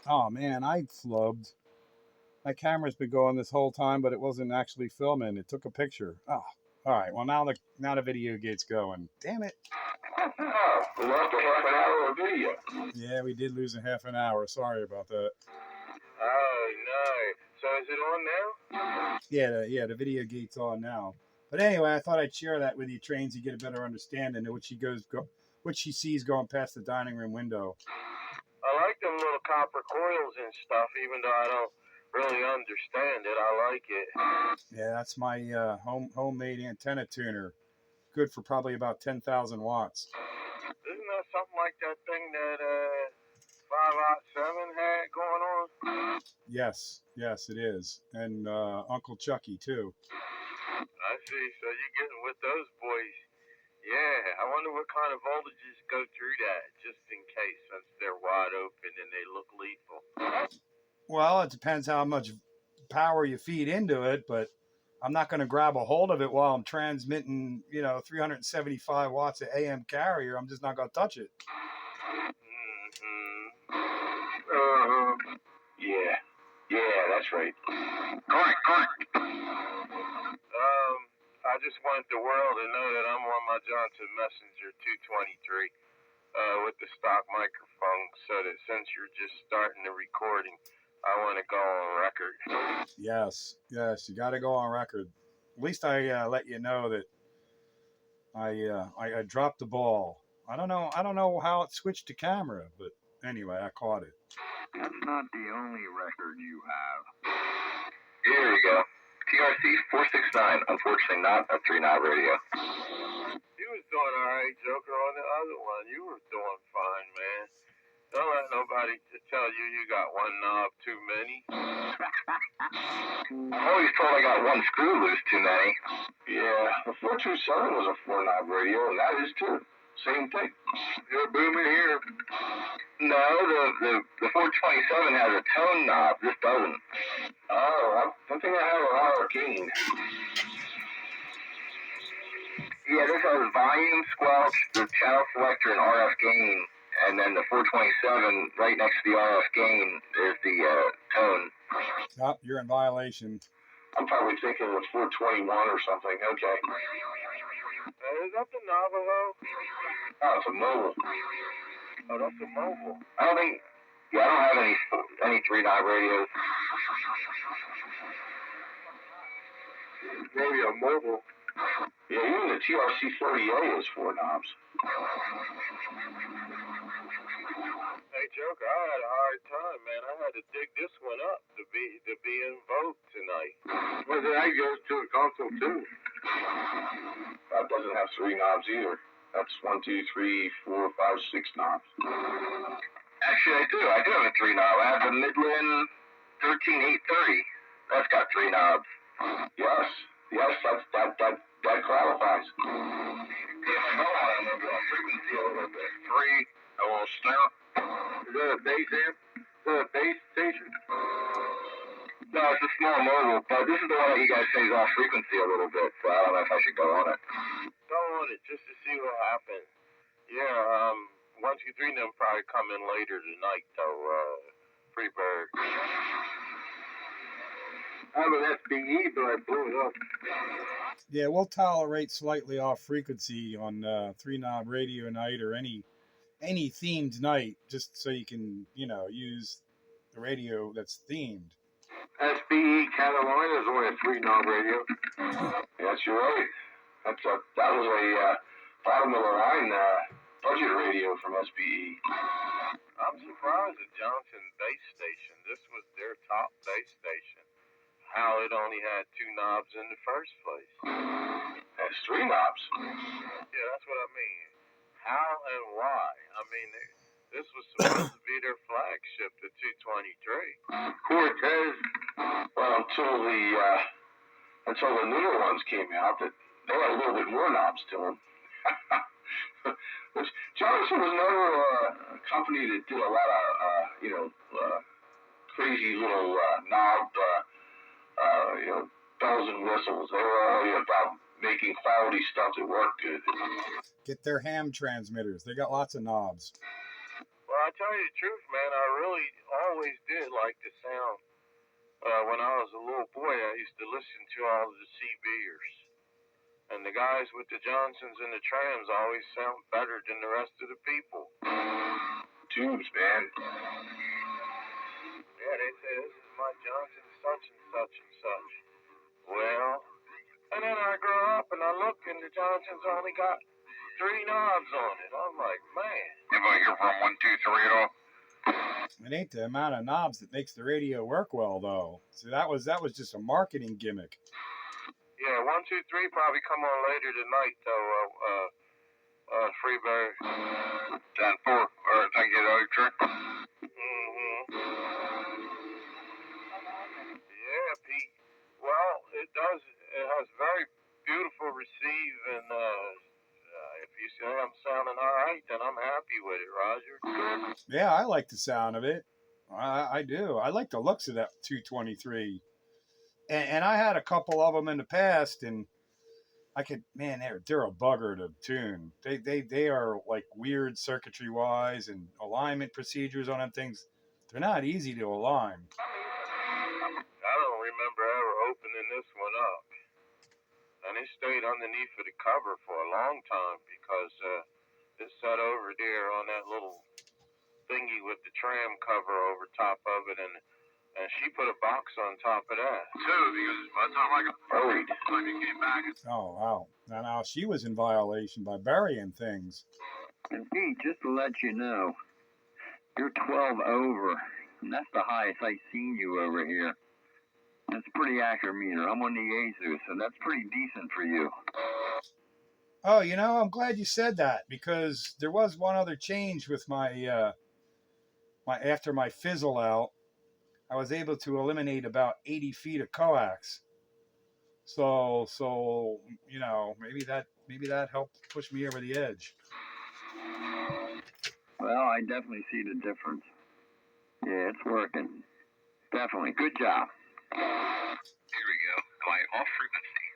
Oh man, I flubbed. My camera's been going this whole time, but it wasn't actually filming. It took a picture. Oh, all right. Well, now the video gate's going. Damn it. Oh, we lost a half an hour of video. Yeah, we did lose a half an hour. Sorry about that. Oh, no. So is it on now? Yeah, the video gate's on now. But anyway, I thought I'd share that with you, trains. You get a better understanding of what she sees going past the dining room window. I like them little copper coils and stuff, even though I don't really understand it. I like it. Yeah, that's my homemade antenna tuner. Good for probably about 10,000 watts. Isn't that something like that thing that 507 had going on? Yes, it is, and Uncle Chucky too. I see. So you're getting with those boys. Yeah, I wonder what kind of voltages go through that, just in case, since they're wide open and they look lethal. Well, it depends how much power you feed into it, but I'm not going to grab a hold of it while I'm transmitting, 375 watts of AM carrier. I'm just not going to touch it. Yeah, that's right. Correct. I just want the world to know that I'm on my Johnson Messenger 223 with the stock microphone, so that since you're just starting the recording, I want to go on record. Yes, you got to go on record. At least I let you know that I dropped the ball. I don't know how it switched to camera, but anyway, I caught it. That's not the only record you have. Here we go. TRC 469, unfortunately not a 3-knob radio. You was doing alright, Joker, on the other one. You were doing fine, man. Don't let nobody tell you you got one knob too many. I'm always told I got one screw loose too many. Yeah, the 427 was a 4-knob radio, and that is too. Same thing. You're booming here. No, the 427 has a tone knob. This doesn't. Oh, I think I have a higher gain. Yeah, this has volume, squelch, the channel selector, and RF gain. And then the 427, right next to the RF gain, is the tone. Oh, you're in violation. I'm probably thinking it was 421 or something. Okay. Is that the Navajo? Oh, it's a mobile. Oh, that's a mobile. I don't have any 3-knob radios. Maybe a mobile. Yeah, even the TRC 30A is 4 knobs. Hey, Joker, I had a hard time, man. I had to dig this one up to be invoked tonight. Well, then I goes to a console too. That doesn't have 3 knobs either. That's 1, 2, 3, 4, 5, 6 knobs. Actually, I do. I do have a 3-knob. I have the Midland 13830. That's got 3 knobs. Yes, that qualifies. Yeah, I know I'm going to go on frequency a little bit. 3, a little snap. Is that a bass amp? Is that a bass station? No, it's a small mobile, but this is the one that you guys say is off frequency a little bit, so I don't know if I should go on it. Go on it, just to see what happens. Yeah, 1, 2, 3 them probably come in later tonight, though, Freebird. I have an SBE, but I blew it up. Yeah, we'll tolerate slightly off frequency on 3-knob radio night or any themed night, just so you can use the radio that's themed. SBE Carolina is only a 3-knob radio. Yes, you're right. That was a bottom of the line budget radio from SBE. I'm surprised at Johnson base station. This was their top base station. How it only had 2 knobs in the first place. It has 3 knobs. Yeah, that's what I mean. How and why? I mean, this was supposed to be their flagship, the 223. Cortez. Well, until the newer ones came out, that they had a little bit more knobs to them. Which Johnson was never a company that did a lot of crazy little knob. Bells and whistles. They were only about making quality stuff that worked good. Get their ham transmitters. They got lots of knobs. Well, I tell you the truth, man, I really always did like the sound. When I was a little boy, I used to listen to all of the CBers. And the guys with the Johnsons and the trams always sound better than the rest of the people. Tubes, man. Yeah, they say this is my Johnson such and such and such. Well, and then I grow up and I look and the Johnsons only got 3 knobs on it. I'm like, man. Anybody hear from 1, 2, 3 at all? It ain't the amount of knobs that makes the radio work well, though. So that was just a marketing gimmick. Yeah, 1, 2, 3 probably come on later tonight, though. Freeberry. 10-4. All right, thank you, though, Trick. Yeah, Pete. Well, it does. It has very beautiful receive, and if you say I'm sounding all right, then I'm happy with it, Roger. Yeah, I like the sound of it. I do. I like the looks of that 223. And I had a couple of them in the past, and man, they're a bugger to tune. They are like weird circuitry wise and alignment procedures on them things. They're not easy to align. I don't remember ever opening this one up, and it stayed underneath of the cover for a long time because it sat over there on that little thingy with the tram cover over top of it, and she put a box on top of that. Too, because by the time I got buried, when you came back. Oh, wow. Now she was in violation by burying things. And Pete, just to let you know, you're 12 over, and that's the highest I've seen you over here. That's a pretty accurate meter. I'm on the Asus, and that's pretty decent for you. Oh, I'm glad you said that, because there was one other change with my after my fizzle out. I was able to eliminate about 80 feet of coax. So maybe that helped push me over the edge. Well, I definitely see the difference. Yeah, it's working. Definitely. Good job. Here we go. Am I off frequency?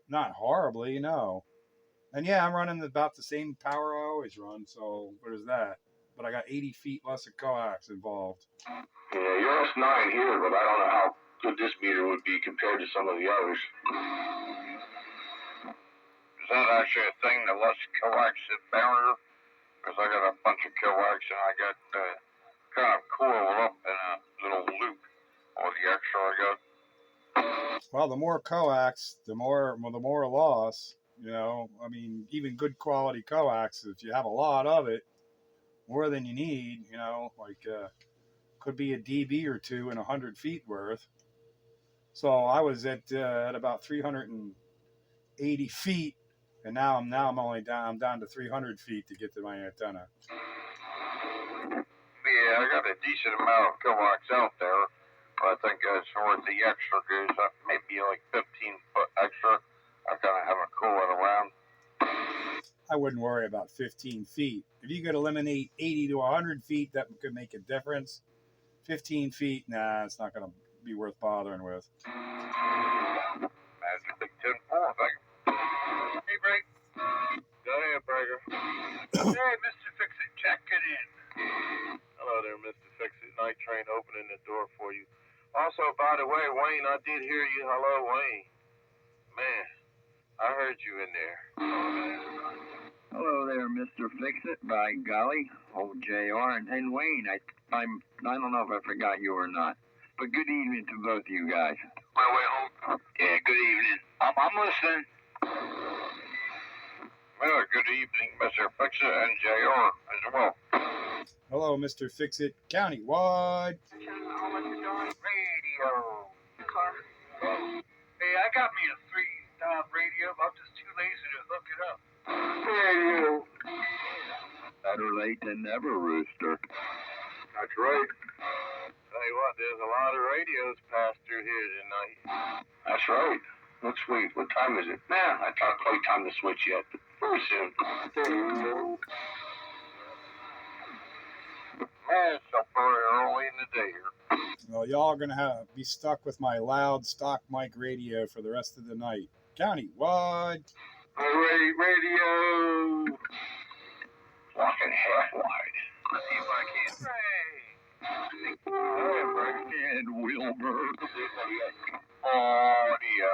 Not horribly, And yeah, I'm running about the same power I always run, so what is that? But I got 80 feet less of coax involved. Yeah, you're S9 here, but I don't know how good this meter would be compared to some of the others. Is that actually a thing, the less coax barrier? Because I got a bunch of coax and I got kind of coiled up in a little loop. All the extra I got. Well, the more coax, the more loss. Even good quality coax, if you have a lot of it, more than you need, could be a dB or two and 100 feet worth. So I was at about 380 feet, and now I'm down to 300 feet to get to my antenna. Yeah, I got a decent amount of coax out there. I think as far as the extra goes, maybe like 15 foot extra. I kind of have a cool it around. I wouldn't worry about 15 feet. If you could eliminate 80 to 100 feet, that could make a difference. 15 feet, nah, it's not going to be worth bothering with. That's a big 10-4, thank you. Hey, Break. Go ahead, Breaker. Hey, Mr. Fix-It, check it in. Hello there, Mr. Fix-It. Night Train opening the door for you. Also, by the way, Wayne, I did hear you. Hello, Wayne. Man, I heard you in there. Hello there, Mr. Fix-It. By golly, old JR and Wayne. I don't know if I forgot you or not. But good evening to both of you guys. Wait, hold. Yeah, good evening. I'm listening. Well, good evening, Mr. Fix-It and JR as well. Hello, Mr. Fix-It, countywide. Radio. Car. Hey, I got me a 3-knob radio. I'm just too lazy to hook it up. Radio. Better late than never, Rooster. That's right. Tell you what, there's a lot of radios passed through here tonight. That's right. Let's wait. What time is it? Nah, I can't quite time to switch yet. But very soon. Man, it's so very early in the day here. Well, y'all are going to be stuck with my loud stock mic radio for the rest of the night. Countywide. Radio. Walking half wide. Let's see if I can. And Wilbur. Audio.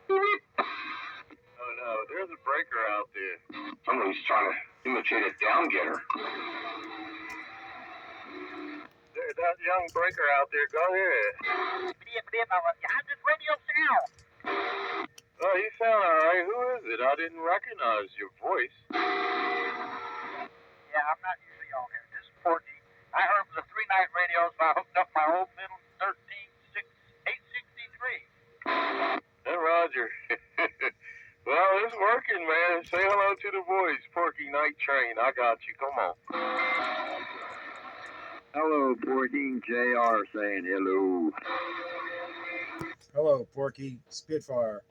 Oh no, there's a breaker out there. Somebody's trying to imitate a down-getter. There's that young breaker out there. Go ahead. How's this radio sound? Oh, you sound alright. Who is it? I didn't recognize your voice. Yeah, I'm not usually on here. This is Porky. I heard it was a 3-night radio, so I hooked up my old Midland 863. Hey, Roger. Well, it's working, man. Say hello to the boys, Porky Night Train. I got you. Come on. Hello, Porky. JR saying hello. Hello, Porky. Spitfire.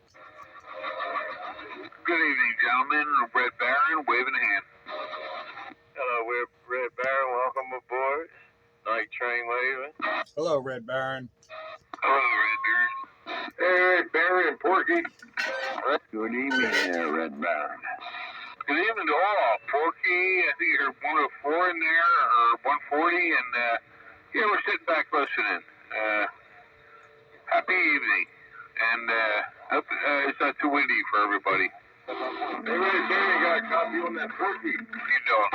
Good evening, gentlemen. Red Baron, waving a hand. Hello, Red Baron. Welcome aboard. Night Train waving. Hello, Red Baron. Hello, Red Baron. Hey, Barry and Porky. Good evening there, Red Baron. Good evening to all. Porky, I think you're 104 in there, or 140, and yeah, we're sitting back listening. Happy evening, and hope it's not too windy for everybody. Hey, Red Baron, got a copy on that Porky. How you doing?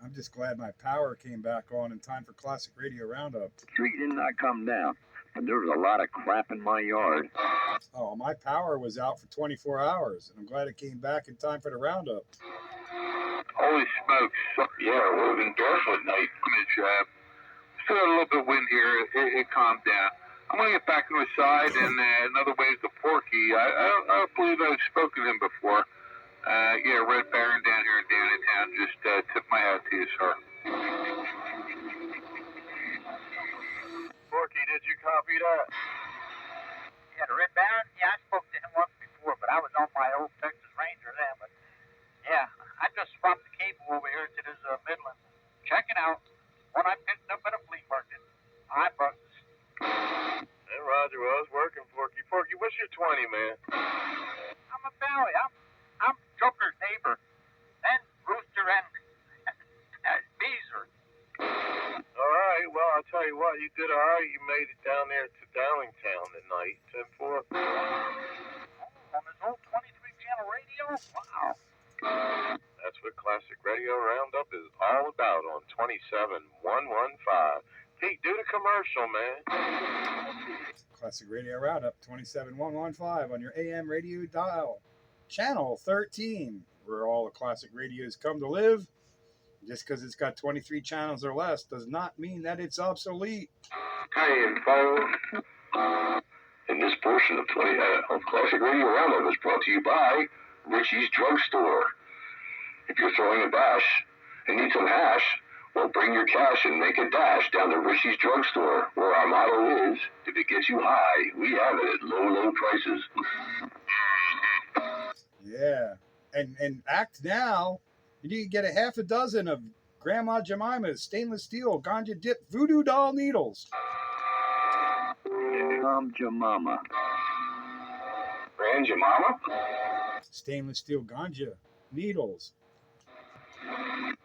I'm just glad my power came back on in time for Classic Radio Roundup. The tree did not come down, but there was a lot of crap in my yard. Oh, my power was out for 24 hours, and I'm glad it came back in time for the Roundup. Holy smokes. Yeah, it would have been barefoot night. Still a little bit of wind here. It calmed down. I'm going to get back to the side, and another wave to Porky. I don't believe I've spoken to him before. Yeah, Red Baron down here in Downtown. Just tip my hat to you, sir. Porky, did you copy that? Yeah, the Red Baron? Yeah, I spoke to him once before, but I was on my old Texas Ranger then. But yeah, I just swapped the cable over here to this Midland. Check it out. One I picked up at a flea market. $5. Hey, Roger, well, it's working, Porky. Porky, what's your 20, man? I'm a Valley. I'm Joker's neighbor. And Rooster and Beezer. All right, well, I'll tell you what, you did all right. You made it down there to Downingtown tonight. 10-4. Oh, on this old 23-channel radio? Wow. That's what Classic Radio Roundup is all about on 27115. Pete, do the commercial, man. Classic Radio Roundup 27115 on your AM radio dial. Channel 13, where all the classic radios come to live. Just because it's got 23 channels or less does not mean that it's obsolete. Hi, info. And this portion of Classic Radio Roundup is brought to you by Richie's Drugstore. If you're throwing a bash and need some hash, well, bring your cash and make a dash down to Richie's Drugstore, where our motto is, if it gets you high, we have it at low, low prices. Yeah, and act now. You can get a half a dozen of Grandma Jemima's stainless steel ganja dip voodoo doll needles. Jemima. Grand Jemima? Stainless steel ganja needles.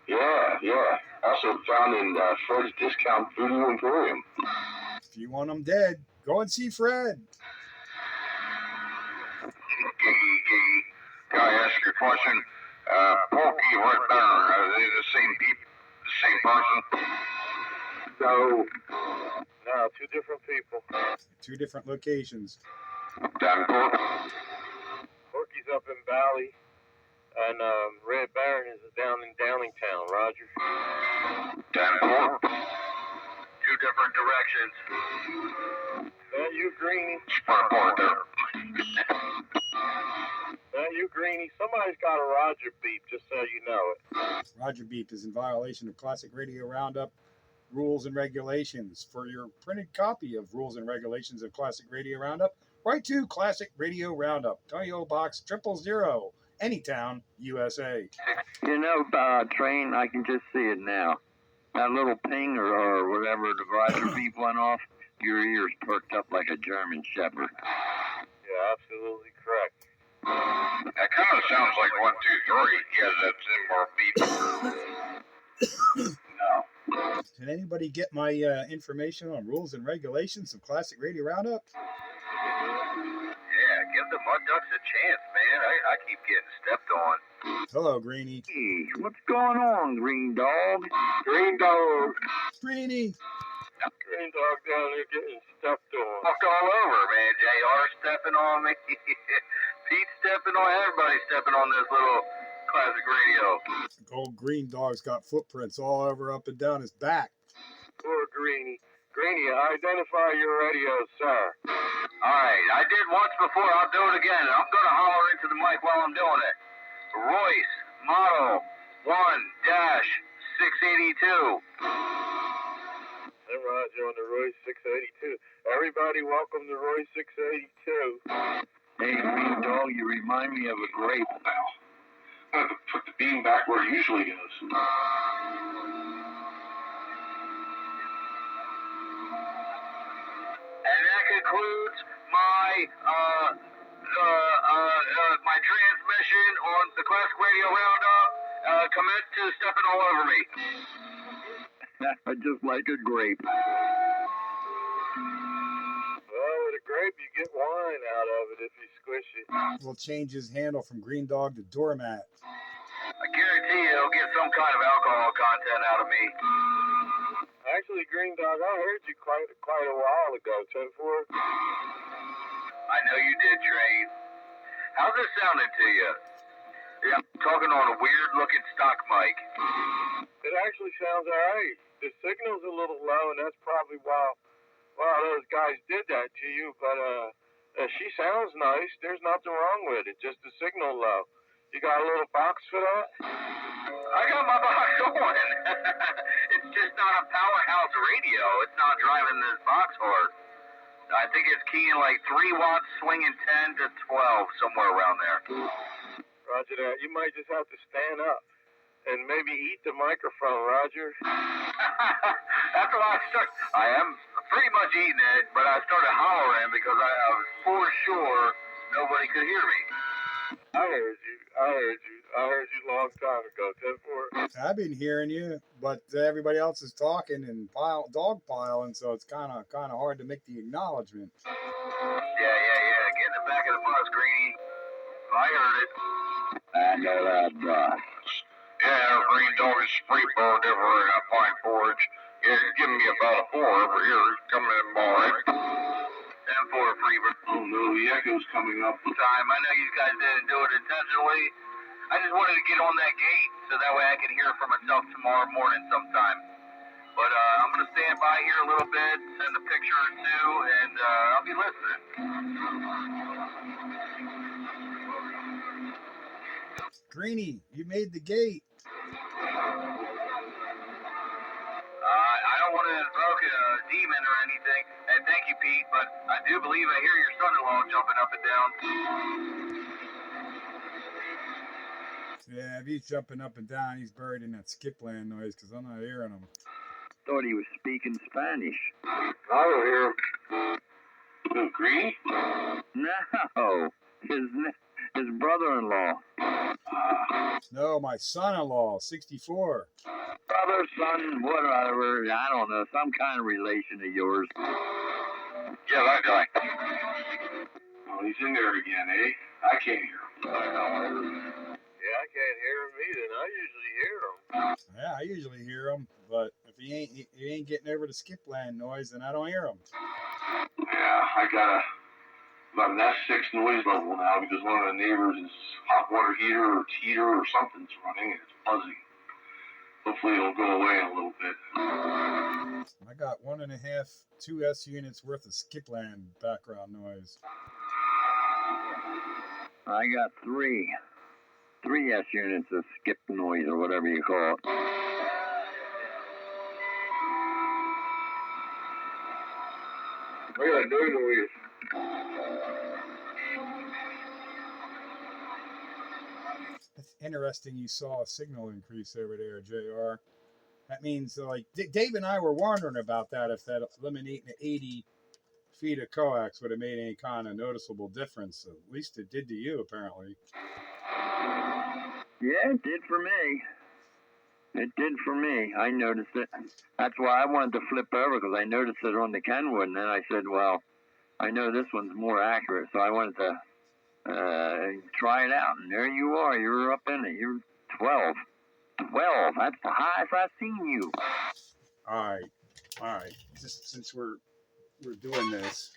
Yeah. Also found in Fred's Discount Voodoo Emporium. If you want them dead, go and see Fred. Can I ask you a question? Porky, Red Baron, are they the same people? The same person? No, two different people. Two different locations. Davenport? Porky's up in Valley, and Red Baron is down in Downingtown, Roger. Davenport? Two different directions. That you, Greenie? Spot apart there. That you, Greenie? Somebody's got a Roger beep, just so you know it. Roger Beep is in violation of Classic Radio Roundup rules and regulations. For your printed copy of rules and regulations of Classic Radio Roundup, write to Classic Radio Roundup, Toyo Box 000, Anytown, USA. You know, Train, I can just see it now. That little ping or whatever, the Roger beep went off, your ears perked up like a German Shepherd. Yeah, absolutely correct. That kind of sounds like 123. Yeah, that's in more beat. No. Did anybody get my information on rules and regulations of Classic Radio Roundup? Yeah, give the mud ducks a chance, man. I keep getting stepped on. Hello, Greenie. Hey, what's going on, Green Dog? Green dog. Greenie. Green dog down there getting stepped on. Walked all over, man. JR stepping on me. Pete stepping on, everybody stepping on this little Classic Radio. Old Green Dog's got footprints all over up and down his back. Poor Greenie. Greenie, identify your radio, sir. All right, I did once before. I'll do it again. I'm going to holler into the mic while I'm doing it. Royce, model 1-682. And Roger on the Royce 682. Everybody welcome to Royce 682. Hey, Green Dog, you remind me of a grape. Now, I have to put the beam back where it usually goes. And that concludes my my transmission on the Classic Radio Roundup. Commence to stepping all over me. Just like a grape. Well, with a grape, you get wine out of it if you squish it. We'll change his handle from Green Dog to Doormat. I guarantee you it'll get some kind of alcohol content out of me. Actually, Green Dog, I heard you quite a while ago, 10-4. I know you did, Train. How's this sounding to you? Yeah, I'm talking on a weird-looking stock mic. It actually sounds alright. The signal's a little low, and that's probably why those guys did that to you. But she sounds nice. There's nothing wrong with it. Just the signal low. You got a little box for that? I got my box on. It's just not a powerhouse radio. It's not driving this box hard. I think it's keying like 3 watts, swinging 10 to 12, somewhere around there. Roger that. You might just have to stand up and maybe eat the microphone, Roger. That's what I am pretty much eating it, but I started hollering because I was for sure nobody could hear me. I heard you a long time ago, 10-4. I've been hearing you, but everybody else is talking and dogpiling, so it's kind of hard to make the acknowledgement. Yeah. Get in the back of the bus, Greenie. I heard it. I know that bus. Yeah, Green Dog is free bird over in Pine Forge. Yeah, he's giving me about a 4 over here. He's coming in more. 10-4, Freebird. Oh no, the echo's coming up. Time. I know you guys didn't do it intentionally. I just wanted to get on that gate so that way I can hear for myself tomorrow morning sometime. But I'm going to stand by here a little bit, send a picture or two, and I'll be listening. Greenie, you made the gate. I don't want to invoke a demon or anything, and thank you, Pete, but I do believe I hear your son-in-law jumping up and down. Yeah, if he's jumping up and down, he's buried in that skipland noise because I'm not hearing him. Thought he was speaking Spanish. I don't hear him. Who, Greenie? No, his brother-in-law. No, my son-in-law, 64. Brother, son, whatever. I don't know, some kind of relation of yours. Yeah, that guy. Oh, he's in there again, eh? I can't hear him. Yeah, I can't hear him either, and I usually hear him. Yeah, I usually hear him, but if he ain't getting over the skipland noise, then I don't hear him. Yeah, I got about an S6 noise level now because one of the neighbors' hot water heater or heater or something's running and it's buzzing. Hopefully it'll go away in a little bit. I got 1.5, 2 S units worth of skipland background noise. I got 3 S units of skip noise or whatever you call it. I got no noise. It's interesting you saw a signal increase over there, JR. That means, like, Dave and I were wondering about that, if that eliminating the 80 feet of coax would have made any kind of noticeable difference. At least it did to you, apparently. Yeah, it did for me. It did for me. I noticed it. That's why I wanted to flip over, because I noticed it on the Kenwood, and then I said, well, I know this one's more accurate, so I wanted to try it out. And there you are. You're up in it. You're 12. 12. That's the highest I've seen you. All right. Just since we're doing this,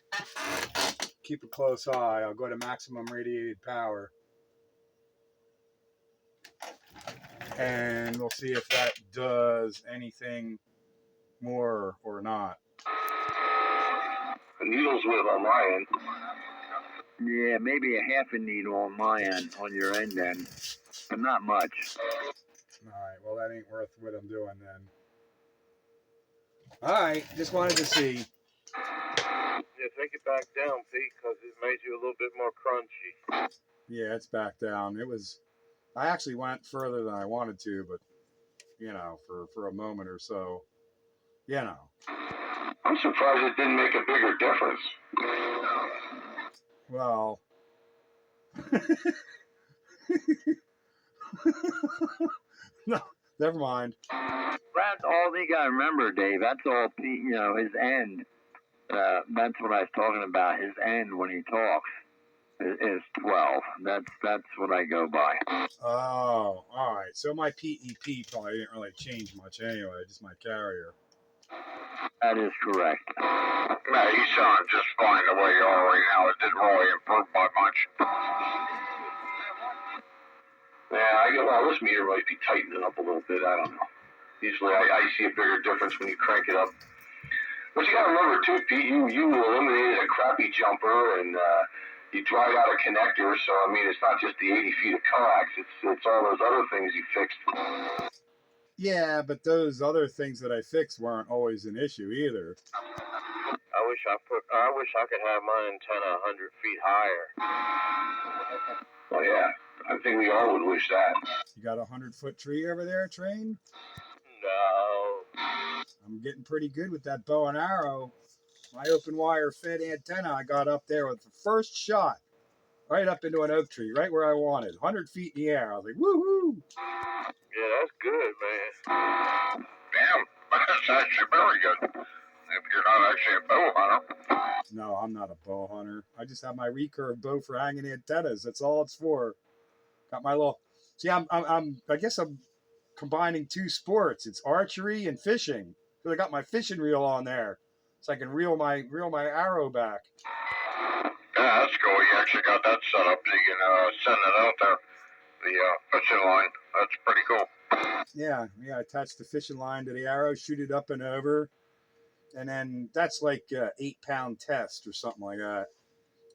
keep a close eye. I'll go to maximum radiated power, and we'll see if that does anything more or not. The needle's with on my end. Yeah, maybe a half a needle on my end, on your end then, but not much. All right, well, that ain't worth what I'm doing then. All right, just wanted to see. Yeah, take it back down, Pete, because it made you a little bit more crunchy. Yeah, it's back down. I actually went further than I wanted to, but, for a moment or so, I'm surprised it didn't make a bigger difference. Well, no, never mind. That's all you got to remember, Dave. That's all, his end. That's what I was talking about. His end when he talks is 12. That's what I go by. Oh, all right. So my PEP probably didn't really change much anyway, just my carrier. That is correct. Yeah, you sound just fine the way you are right now. It didn't really improve by much. Yeah, this meter might be tightening up a little bit. I don't know. Usually I see a bigger difference when you crank it up. But you gotta remember too, Pete, you eliminated a crappy jumper and you dried out a connector, so I mean it's not just the 80 feet of coax, it's all those other things you fixed. Yeah, but those other things that I fixed weren't always an issue either. I wish I could have my antenna 100 feet higher. Oh yeah, I think we all would wish that. You got a 100-foot tree over there, Train? No. I'm getting pretty good with that bow and arrow. My open wire fed antenna I got up there with the first shot, right up into an oak tree, right where I wanted, 100 feet in the air. I was like, woohoo! Yeah, that's good, man. Damn, that's actually very good. If you're not actually a bow hunter. No, I'm not a bow hunter. I just have my recurve bow for hanging antennas. That's all it's for. Got my little. See, I guess I'm combining two sports. It's archery and fishing. So I got my fishing reel on there, so I can reel my arrow back. Yeah, that's cool. You actually got that set up so you can send it out there. The fishing line. That's pretty cool. Yeah. Attach the fishing line to the arrow, shoot it up and over, and then that's like a 8-pound test or something like that.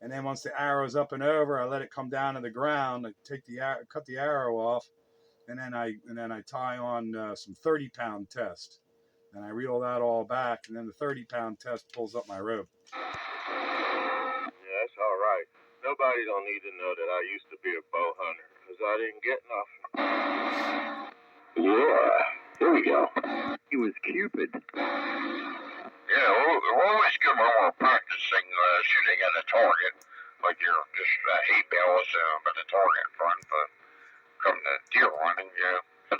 And then once the arrow's up and over, I let it come down to the ground. I cut the arrow off, and then I tie on some 30-pound test, and I reel that all back, and then the 30-pound test pulls up my rope. Yeah, that's all right. Nobody don't need to know that I used to be a bow hunter, because I didn't get nothing. Yeah, here we go. He was Cupid. Yeah, we're always good when we're practicing shooting at a target. Like you're just hay bales with a target in front, but come to deer hunting, it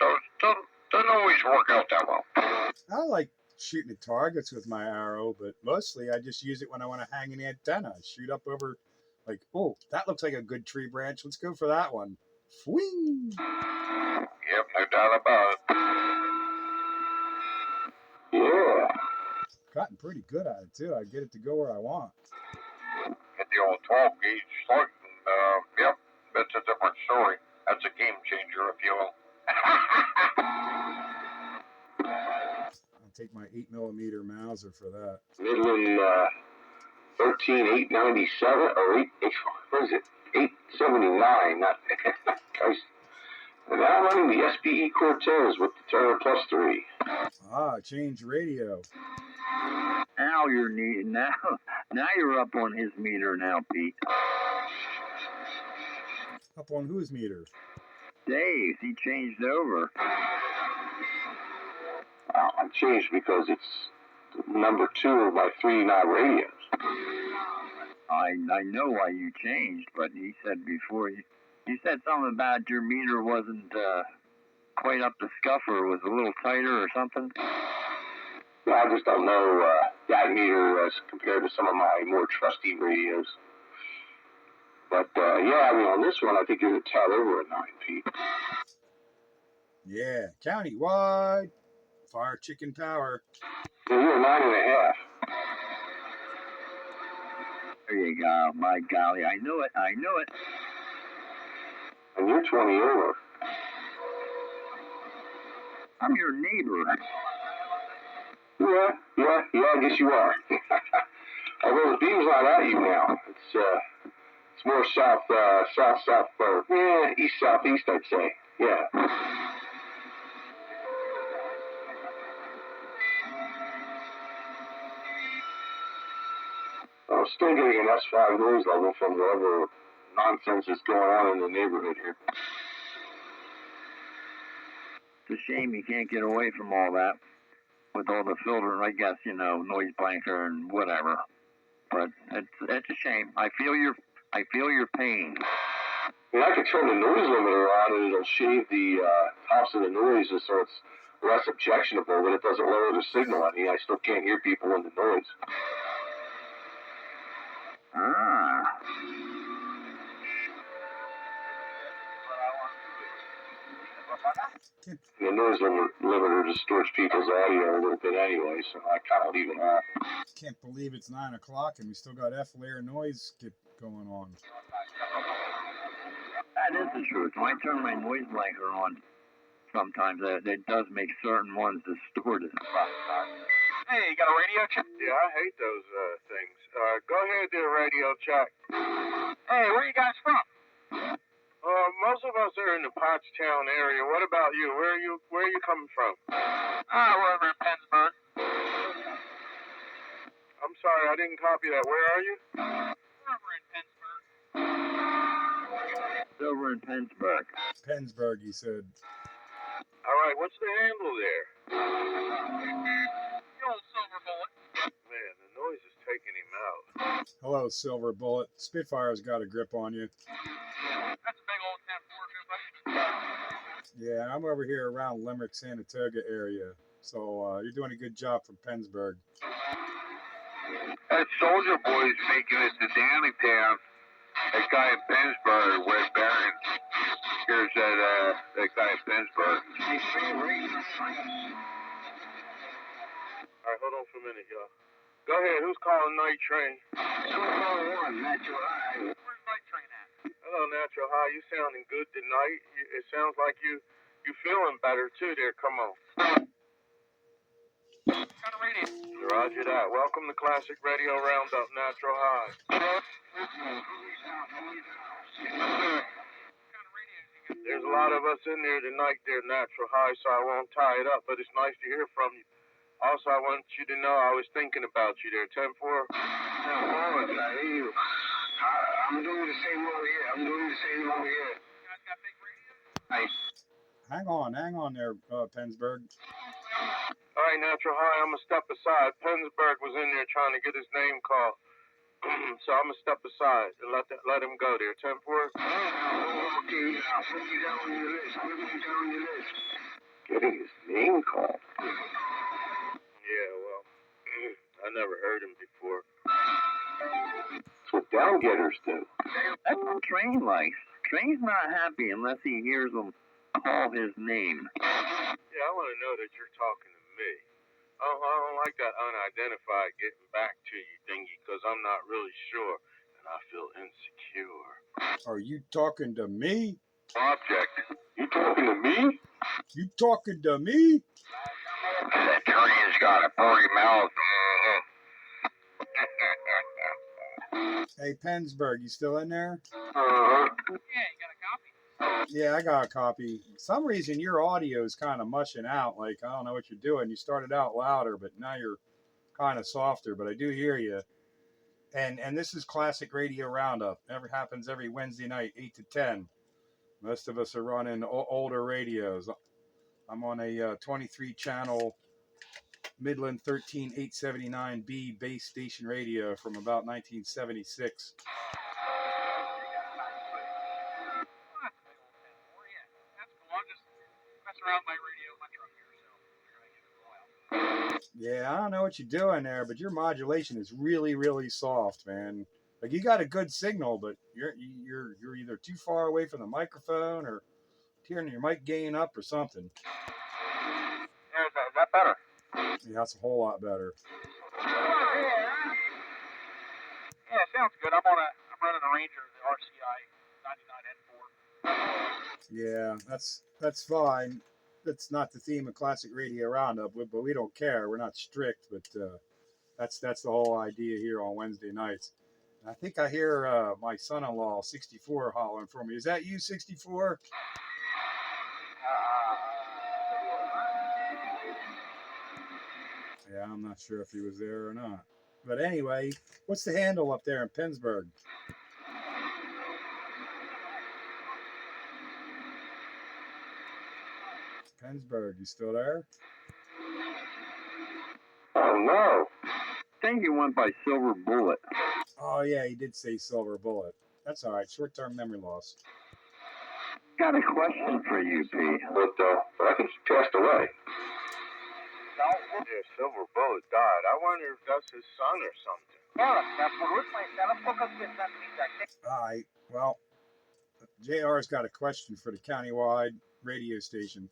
doesn't always work out that well. I like shooting at targets with my arrow, but mostly I just use it when I want to hang an antenna. Shoot up over, like, oh, that looks like a good tree branch. Let's go for that one. Swing! Yep, no doubt about it. Yeah. Gotten pretty good at it, too. I get it to go where I want. Get the old 12 gauge slug, and yep, that's a different story. That's a game changer, if you will. I'll take my 8mm Mauser for that. Midland 13897 or 879, not Christ. And now running the SPE Cortez with the Turner Plus 3. Change radio. Now now you're up on his meter now, Pete. Up on whose meter? Dave, he changed over. I changed because it's number 2 of my 3 knob radios. I know why you changed, but he said before you said something about your meter wasn't quite up to scuff or was a little tighter or something. Yeah, I just don't know that meter as compared to some of my more trusty radios. But yeah, I mean on this one I think you're a tad over a 9, Pete. Yeah, countywide fire chicken power. Yeah, you're a 9.5. There you go. My golly, I knew it. And you're 20 over. I'm your neighbor. Yeah, I guess you are. Although the beam's not at you now. It's more south, east, southeast, I'd say. Yeah. I'm still getting an S5 noise level from whatever nonsense is going on in the neighborhood here. It's a shame you can't get away from all that with all the filter, I guess, noise blanker and whatever. But it's a shame. I feel your pain. I mean, I could turn the noise limiter on and it'll shave the tops of the noises so it's less objectionable, but it doesn't lower the signal. I mean, I still can't hear people in the noise. Ah. The noise limiter distorts people's audio a little bit anyway, so I kind of leave it off. Can't believe it's 9 o'clock and we still got F-layer noise going on. That is the truth. When I turn my noise blanker on, sometimes it does make certain ones distorted. Hey, you got a radio check? Yeah, I hate those things. Go ahead, do a radio check. Hey, where you guys from? Most of us are in the Pottstown area. What about you? Where are you coming from? We're over in Pennsburg. I'm sorry, I didn't copy that. Where are you? We're over in Pennsburg. It's over in Pennsburg. Pennsburg, he said. All right, what's the handle there? The old silver bullet. Man, the noise is taking him out. Hello, Silver Bullet. Spitfire's got a grip on you. That's a big old 10-4, buddy. Yeah, I'm over here around Limerick, Saratoga area. So you're doing a good job from Pennsburg. That Soldier Boy's making it to Downingtown. That guy in Pennsburg, West Barron. Here's that guy in Pennsburg. All right, hold on for a minute, y'all. Go ahead, who's calling Night Train? Natural High. Where's Night Train at? Hello, Natural High. You sounding good tonight? It sounds like you feeling better, too there. Come on. What kind of radio? Roger that. Welcome to Classic Radio Roundup, Natural High. What kind of radio you got? There's a lot of us in there tonight there, Natural High, so I won't tie it up, but it's nice to hear from you. Also, I want you to know I was thinking about you there, 10-4. I hear you. I'm doing the same over here. You guys got big radios? Hang on there, Pennsburg. All right, Natural High, I'm going to step aside. Pennsburg was in there trying to get his name called. So I'm going to step aside and let him go there. 10-4? Okay, I'll put you down on your list. Getting his name called? Yeah, well, I never heard him before. That's what downgetters do. That's what Train likes. Train's not happy unless he hears them call his name. Yeah, I want to know that you're talking to me. I don't like that unidentified getting back to you thingy because I'm not really sure and I feel insecure. Are you talking to me? Object. You talking to me? You talking to me? That train's got a pretty mouth. Hey, Pennsburg, you still in there? Uh-huh. Yeah, you got a copy? Yeah, I got a copy. For some reason, your audio is kind of mushing out. Like, I don't know what you're doing. You started out louder, but now you're kind of softer. But I do hear you. And this is Classic Radio Roundup. Happens every Wednesday night, 8 to 10. Most of us are running older radios. I'm on a 23-channel Midland 13879B base station radio from about 1976. Yeah, I don't know what you're doing there, but your modulation is really, really soft, man. Like you got a good signal, but you're either too far away from the microphone or turning your mic gain up or something. Yeah, is that better? Yeah, that's a whole lot better. Yeah, sounds good. I'm running a Ranger, the RCI 99N4. Yeah, that's fine. That's not the theme of Classic Radio Roundup, but we don't care. We're not strict, but that's the whole idea here on Wednesday nights. I think I hear my son-in-law 64 hollering for me. Is that you, 64? Yeah, I'm not sure if he was there or not. But anyway, what's the handle up there in Pennsburg? Pennsburg, you still there? Oh, no. I think he went by Silver Bullet. Oh, yeah, he did say Silver Bullet. That's all right. Short-term memory loss. Got a question for you, P. But I think he passed away. Yeah, Silver Bullet died. I wonder if that's his son or something. All right. Well, JR's got a question for the countywide radio station.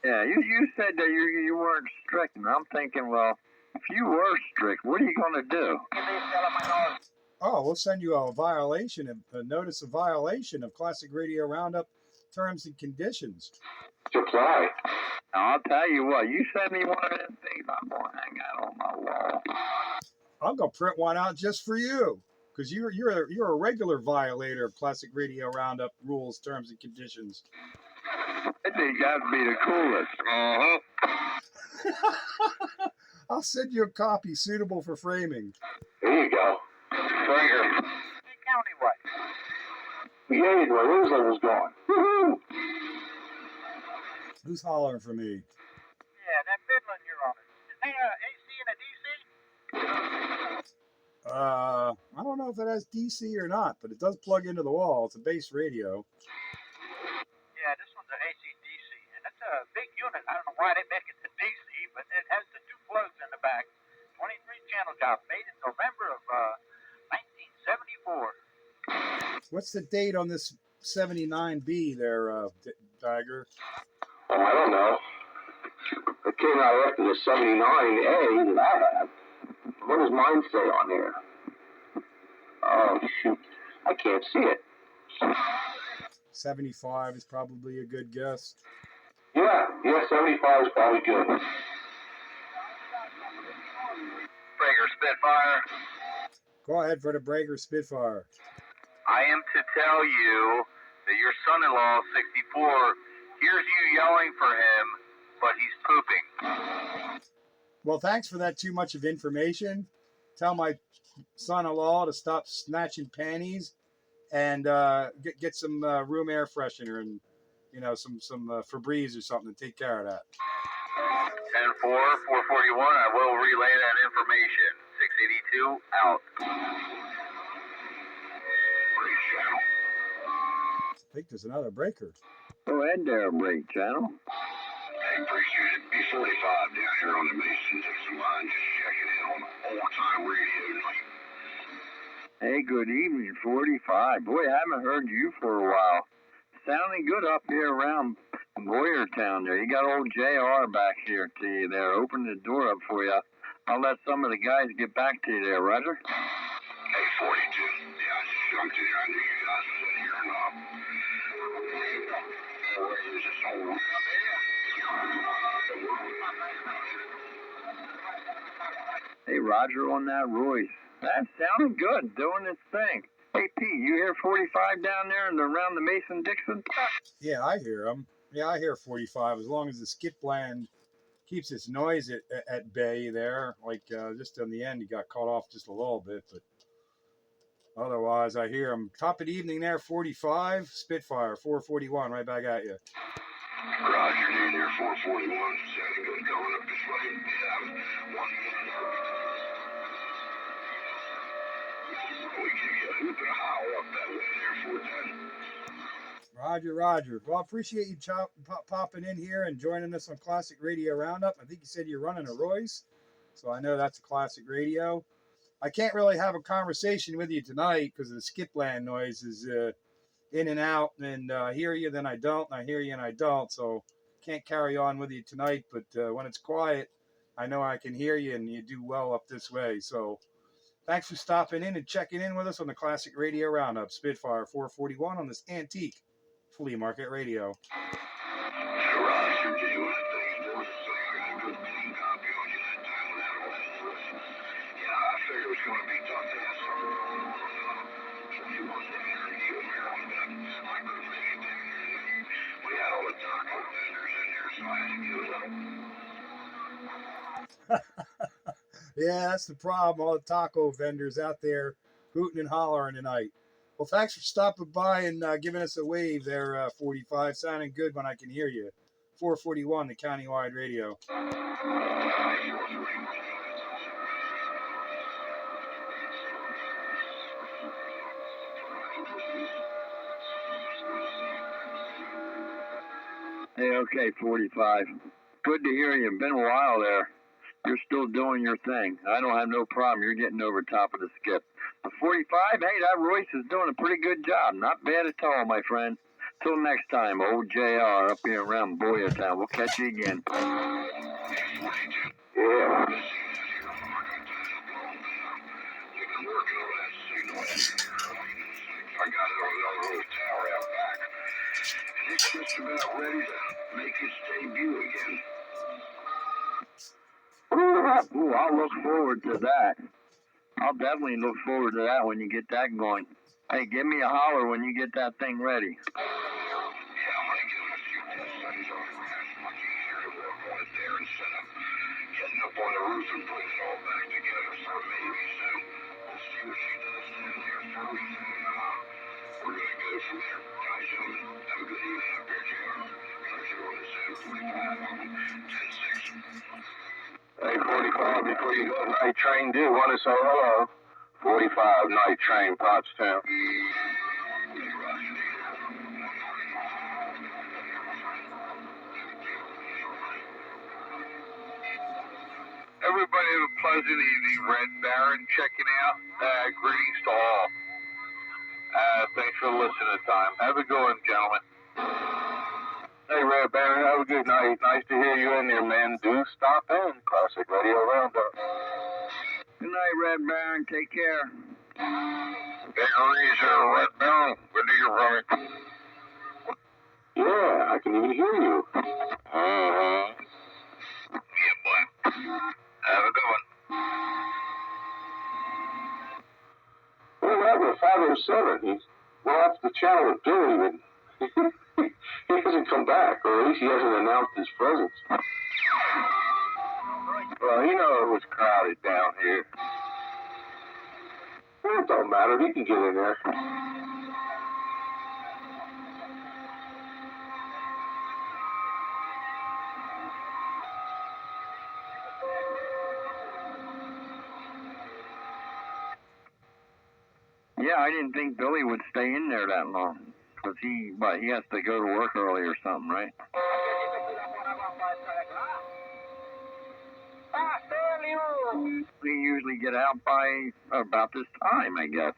Yeah, you said that you weren't strict, and I'm thinking, well, if you were strict, what are you going to do? Oh, we'll send you a notice of violation of Classic Radio Roundup terms and conditions. Supply. Now, I'll tell you what, you send me one of them things, I'm going to hang out on my wall. I'm going to print one out just for you, because you're a regular violator of Classic Radio Roundup rules, terms, and conditions. I think that'd be the coolest. I'll send you a copy suitable for framing. There you go. Springer. Hey, countywide. Yeah, where Winslow was going. Woohoo! Who's hollering for me? Yeah, that Midland you're on. Is that AC and a DC? I don't know if it has DC or not, but it does plug into the wall. It's a base radio. Yeah, this one's an AC-DC, and it's a big unit. I don't know why they make it the DC, but it has the two plugs in the back. 23 channel job, made in November of 1974. What's the date on this 79B there, Tiger? Oh, I don't know. It came out after the 79A that I had. What does mine say on here? Oh, shoot. I can't see it. 75 is probably a good guess. Yeah, 75 is probably good. Prager Spitfire. Go ahead for the Brager Spitfire. I am to tell you that your son-in-law, 64, hears you yelling for him, but he's pooping. Well, thanks for that too much of information. Tell my son-in-law to stop snatching panties and get some room air freshener and some Febreze or something to take care of that. 10-4, 441. I will relay that information. 682 out. Break channel. I think there's another breaker. Go ahead there, break channel. Hey, appreciate it. B45 down here on the Mason-Dixon line, just checking in on old-time radio night. Hey, good evening, 45. Boy, I haven't heard you for a while. Sounding good up here around Boyertown there. You got old JR back here to you there. Open the door up for you. I'll let some of the guys get back to you there, Roger. Hey, 42. Yeah, I just jumped in here. I knew you guys was in here and Hey, Roger on that Royce. That sounded good, doing its thing. Hey, Pete, you hear 45 down there and around the Mason-Dixon? Yeah, I hear him. Yeah, I hear 45 as long as the skip bland keeps its noise at bay there. Like just in the end, he got cut off just a little bit, but otherwise, I hear him. Top of the evening there, 45, Spitfire, 441, right back at you. Roger, in there, 441. Sounding good going up this way. hoop and howl up that way there, 410. Roger, Roger. Well, I appreciate you popping in here and joining us on Classic Radio Roundup. I think you said you're running a Royce, so I know that's a classic radio. I can't really have a conversation with you tonight because the skipland noise is in and out, and I hear you, then I don't, and I hear you, and I don't, so can't carry on with you tonight, but when it's quiet, I know I can hear you, and you do well up this way, so thanks for stopping in and checking in with us on the Classic Radio Roundup, Spitfire 441 on this antique flea market radio. Yeah, that's the problem. All the taco vendors out there hooting and hollering tonight. Well, thanks for stopping by and giving us a wave there, 45. Sounding good when I can hear you. 441, the countywide radio. Hey, okay, 45. Good to hear you. Been a while there. You're still doing your thing. I don't have no problem. You're getting over top of the skip. The 45, hey, that Royce is doing a pretty good job. Not bad at all, my friend. Till next time, old JR up here around Boyertown. We'll catch you again. Yeah. I got it on another little tower out back. And it's just about ready to make its debut again. Ooh, I'll look forward to that. I'll definitely look forward to that when you get that going. Hey, give me a holler when you get that thing ready. Yeah, I'm going to give it a few test studies over it. It's much easier to work on it there instead of getting up on the roof and putting it all back together. So maybe soon we'll see what she does down there first. And we're going to go from there. Guys, gentlemen, have a good evening up here, JR. Pleasure on this 45 10-6. Hey, 45, before you go, night train do want to say hello. 45, night train, Pottstown. Everybody have a pleasant evening. Red Baron checking out. Greetings to all. Thanks for listening time. Have a good one, gentlemen. Hey, Red Baron, have a good night. Nice to hear you in there, man. Do stop in. Classic Radio Roundup. Good night, Red Baron. Take care. Big Razor, Red Baron. Good to hear from you. Yeah, I can even hear you. Yeah, boy. Have a good one. Well, that was 507. Well, that's the channel of doing it. He hasn't come back, or at least he hasn't announced his presence. Well, you know it was crowded down here. Well, it don't matter. He can get in there. Yeah, I didn't think Billy would stay in there that long. Because he has to go to work early or something, right? We usually get out by about this time, I guess.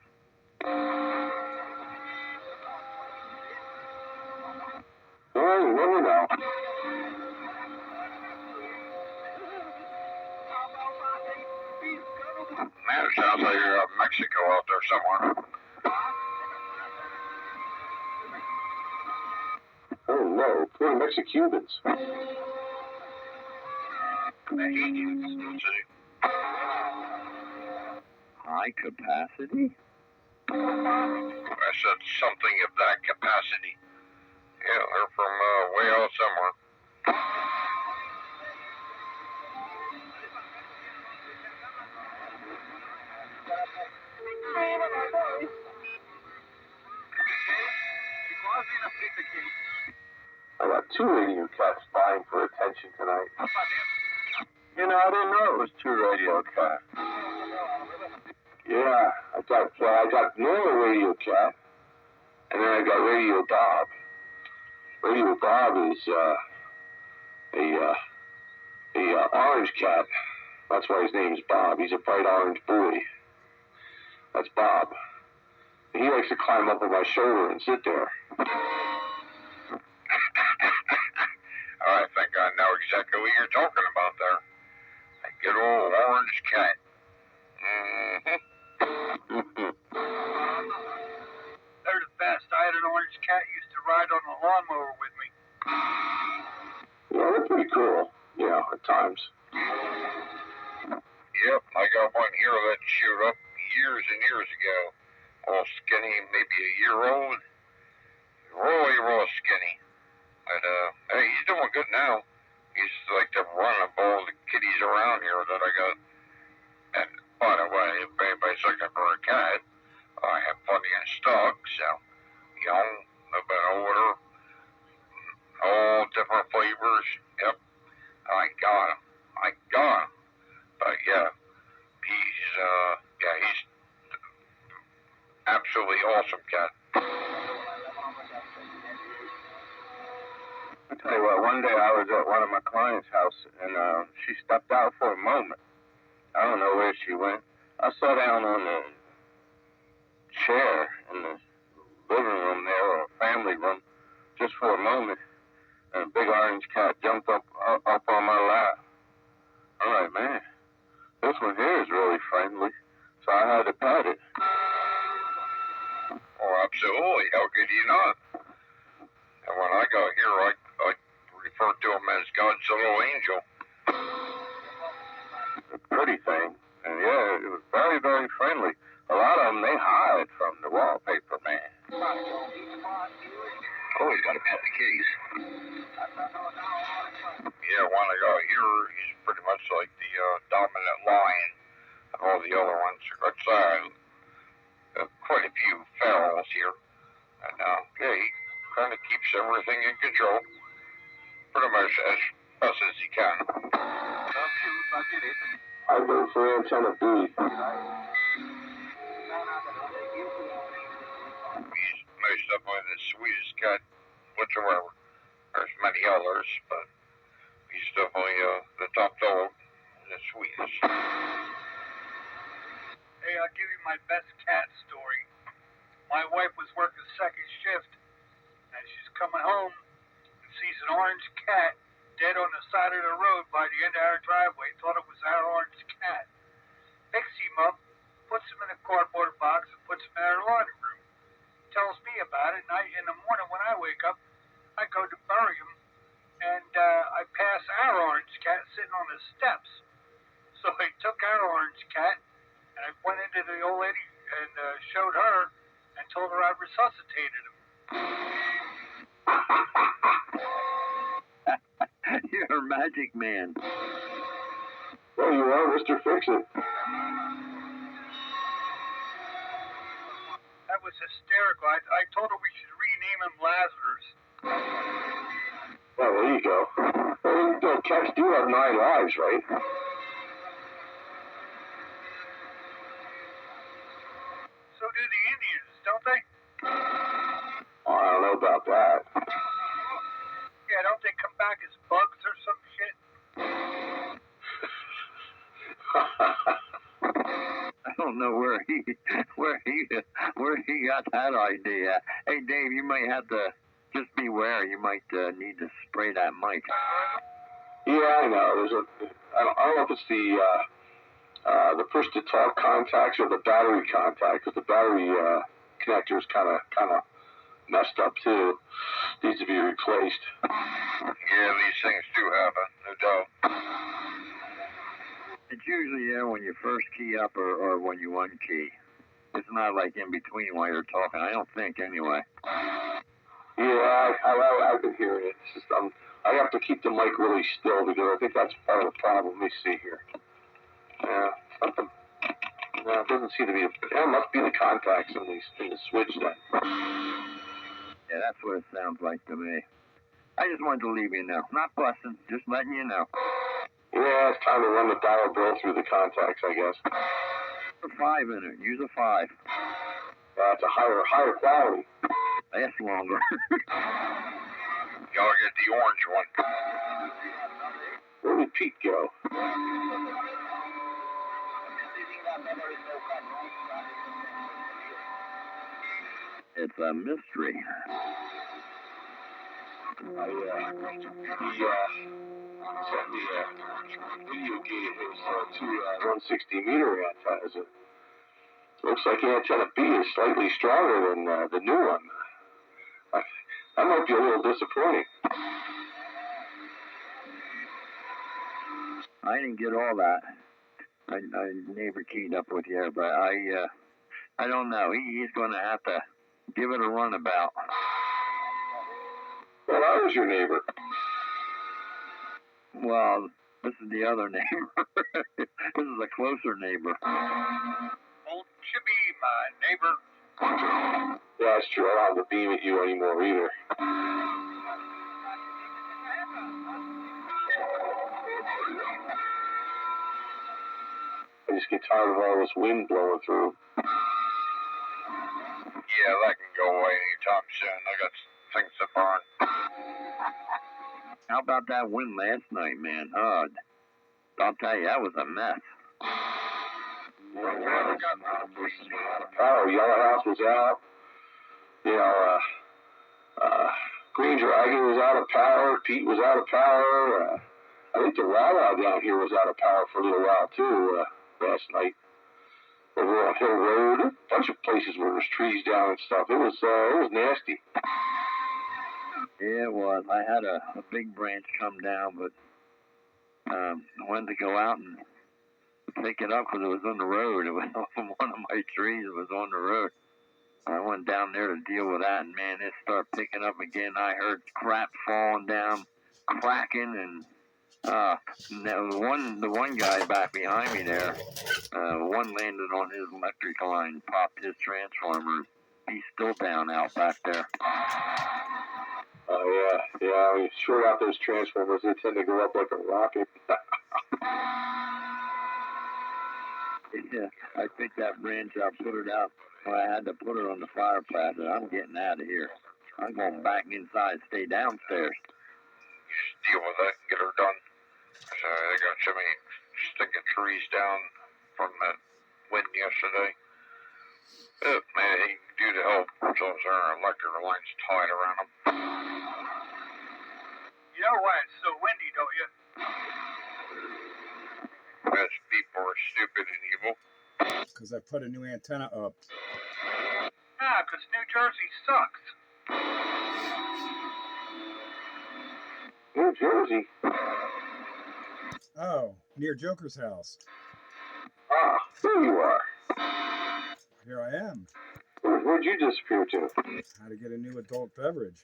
Well, you never know. Man, it sounds like you're out in Mexico out there somewhere. Oh, no. Poor Mexicubans. High capacity? I said something of that capacity. Yeah, they're from way out somewhere. I got 2 radio cats vying for attention tonight. You know, I didn't know it was 2 radio cats. Yeah, I got normal Radio Cat, and then I got Radio Bob. Radio Bob is a orange cat. That's why his name is Bob. He's a bright orange boy. That's Bob. And he likes to climb up on my shoulder and sit there. I think I know exactly what you're talking about there. A good old orange cat. They're the best. I had an orange cat used to ride on a lawnmower with me. Yeah, they're pretty cool. Yeah, at times. Yep, I got one here that showed up years and years ago. All skinny, maybe a year old. Really raw skinny. But, hey, he's doing good now. He's like to run up all the kitties around here that I got. And, by the way, if anybody's looking for a cat, I have plenty in stock, so, young, a little bit older, all different flavors. Yep, I got him. But, yeah, he's absolutely awesome cat. I tell you what, one day I was at one of my clients' house, and she stepped out for a moment. I don't know where she went. I sat down on the chair in the living room there, or family room, just for a moment, and a big orange cat jumped up on my lap. I'm like, man, this one here is really friendly, so I had to pet it. Oh, absolutely. How could you not? And when I got here, I referred to him as God's little angel. A pretty thing. And yeah, it was very, very friendly. A lot of them, they hide from the wallpaper, man. Always got to pet the kitties. Yeah, when I got here, he's pretty much like the dominant lion of all the other ones. That's quite a few ferals here. And yeah, he kind of keeps everything in control. Pretty much as best as he can. I vote for antenna B. He's most definitely the sweetest cat whatsoever. There's many others, but he's definitely the top dog and the sweetest. Hey, I'll give you my best cat story. My wife was working second shift, and she's coming home and sees an orange cat dead on the side of the road by the end of our driveway. Thought it was our orange cat. Picks him up, puts him in a cardboard box, and puts him in our laundry room. Tells me about it, and in the morning when I wake up, I go to bury him, and I pass our orange cat sitting on the steps. So I took our orange cat, and I went into the old lady and showed her and told her I resuscitated him. You're a magic man. There you are, Mr. Fix-It. That was hysterical. I told her we should rename him Lazarus. Well, there you go. Well, cats do have 9 lives, right? So do the Indians, don't they? Oh, I don't know about that. Yeah, don't they come back as bugs or some shit? I don't know where he got that idea. Hey, Dave, you might have to just beware. You might need to spray that mic. Yeah, I know. I don't know if it's the push-to-talk contacts or the battery contact, because the battery connector is kind of messed up too. Needs to be replaced. Yeah, these things do happen, no doubt. It's usually there when you first key up or when you unkey. It's not like in between while you're talking. I don't think, anyway. Yeah, I've been hearing it. It's just I have to keep the mic really still because I think that's part of the problem. Let me see here. Yeah, something. No, it doesn't seem to be. It must be the contacts in the switch then. Yeah, that's what it sounds like to me. I just wanted to leave you know. Not busting, just letting you know. Yeah, it's time to run the dial bill through the contacts, I guess. Put a 5 in it. Use a 5. That's a higher quality. Lasts longer. Y'all get the orange one. Where did Pete go? It's a mystery. He sent me a video gate of his two 160 meter antennas. It looks like antenna B is slightly stronger than the new one. That might be a little disappointing. I didn't get all that. I neighbor keyed up with you, but I don't know. He's going to have to give it a runabout. Well, I was your neighbor. Well, this is the other neighbor. This is a closer neighbor. Well, should be my neighbor. Yeah, that's true. I don't have to beam at you anymore either. I just get tired of all this wind blowing through. Yeah, that can go away anytime soon. I got things to burn. How about that wind last night, man? Oh, I'll tell you, that was a mess. Power. Yellow House was out. You know, Green Dragon was out of power. Pete was out of power. I think the Rah down here was out of power for a little while too last night. Over on Hill Road, a bunch of places where there's trees down and stuff. It was nasty. Yeah, it was. I had a big branch come down, but I wanted to go out and pick it up because it was on the road. It was on one of my trees. It was on the road. I went down there to deal with that, and man, it started picking up again. I heard crap falling down, cracking, and the one guy back behind me there, one landed on his electric line, popped his transformer. He's still down out back there. Oh, yeah. I mean, short out those transformers, they tend to go up like a rocket. Yeah, I picked that branch up, put it out. Well, I had to put it on the fire path, and I'm getting out of here. I'm going back inside, stay downstairs. Deal with that and get her done. So they got so many sticking trees down from that wind yesterday. Man, he can do to help those electric lines tied around them. You know why it's so windy, don't you? Because people are stupid and evil. Because I put a new antenna up. Nah, because New Jersey sucks. New Jersey? Oh, near Joker's house. Ah, there you are. Here I am. Where'd you disappear to? How to get a new adult beverage.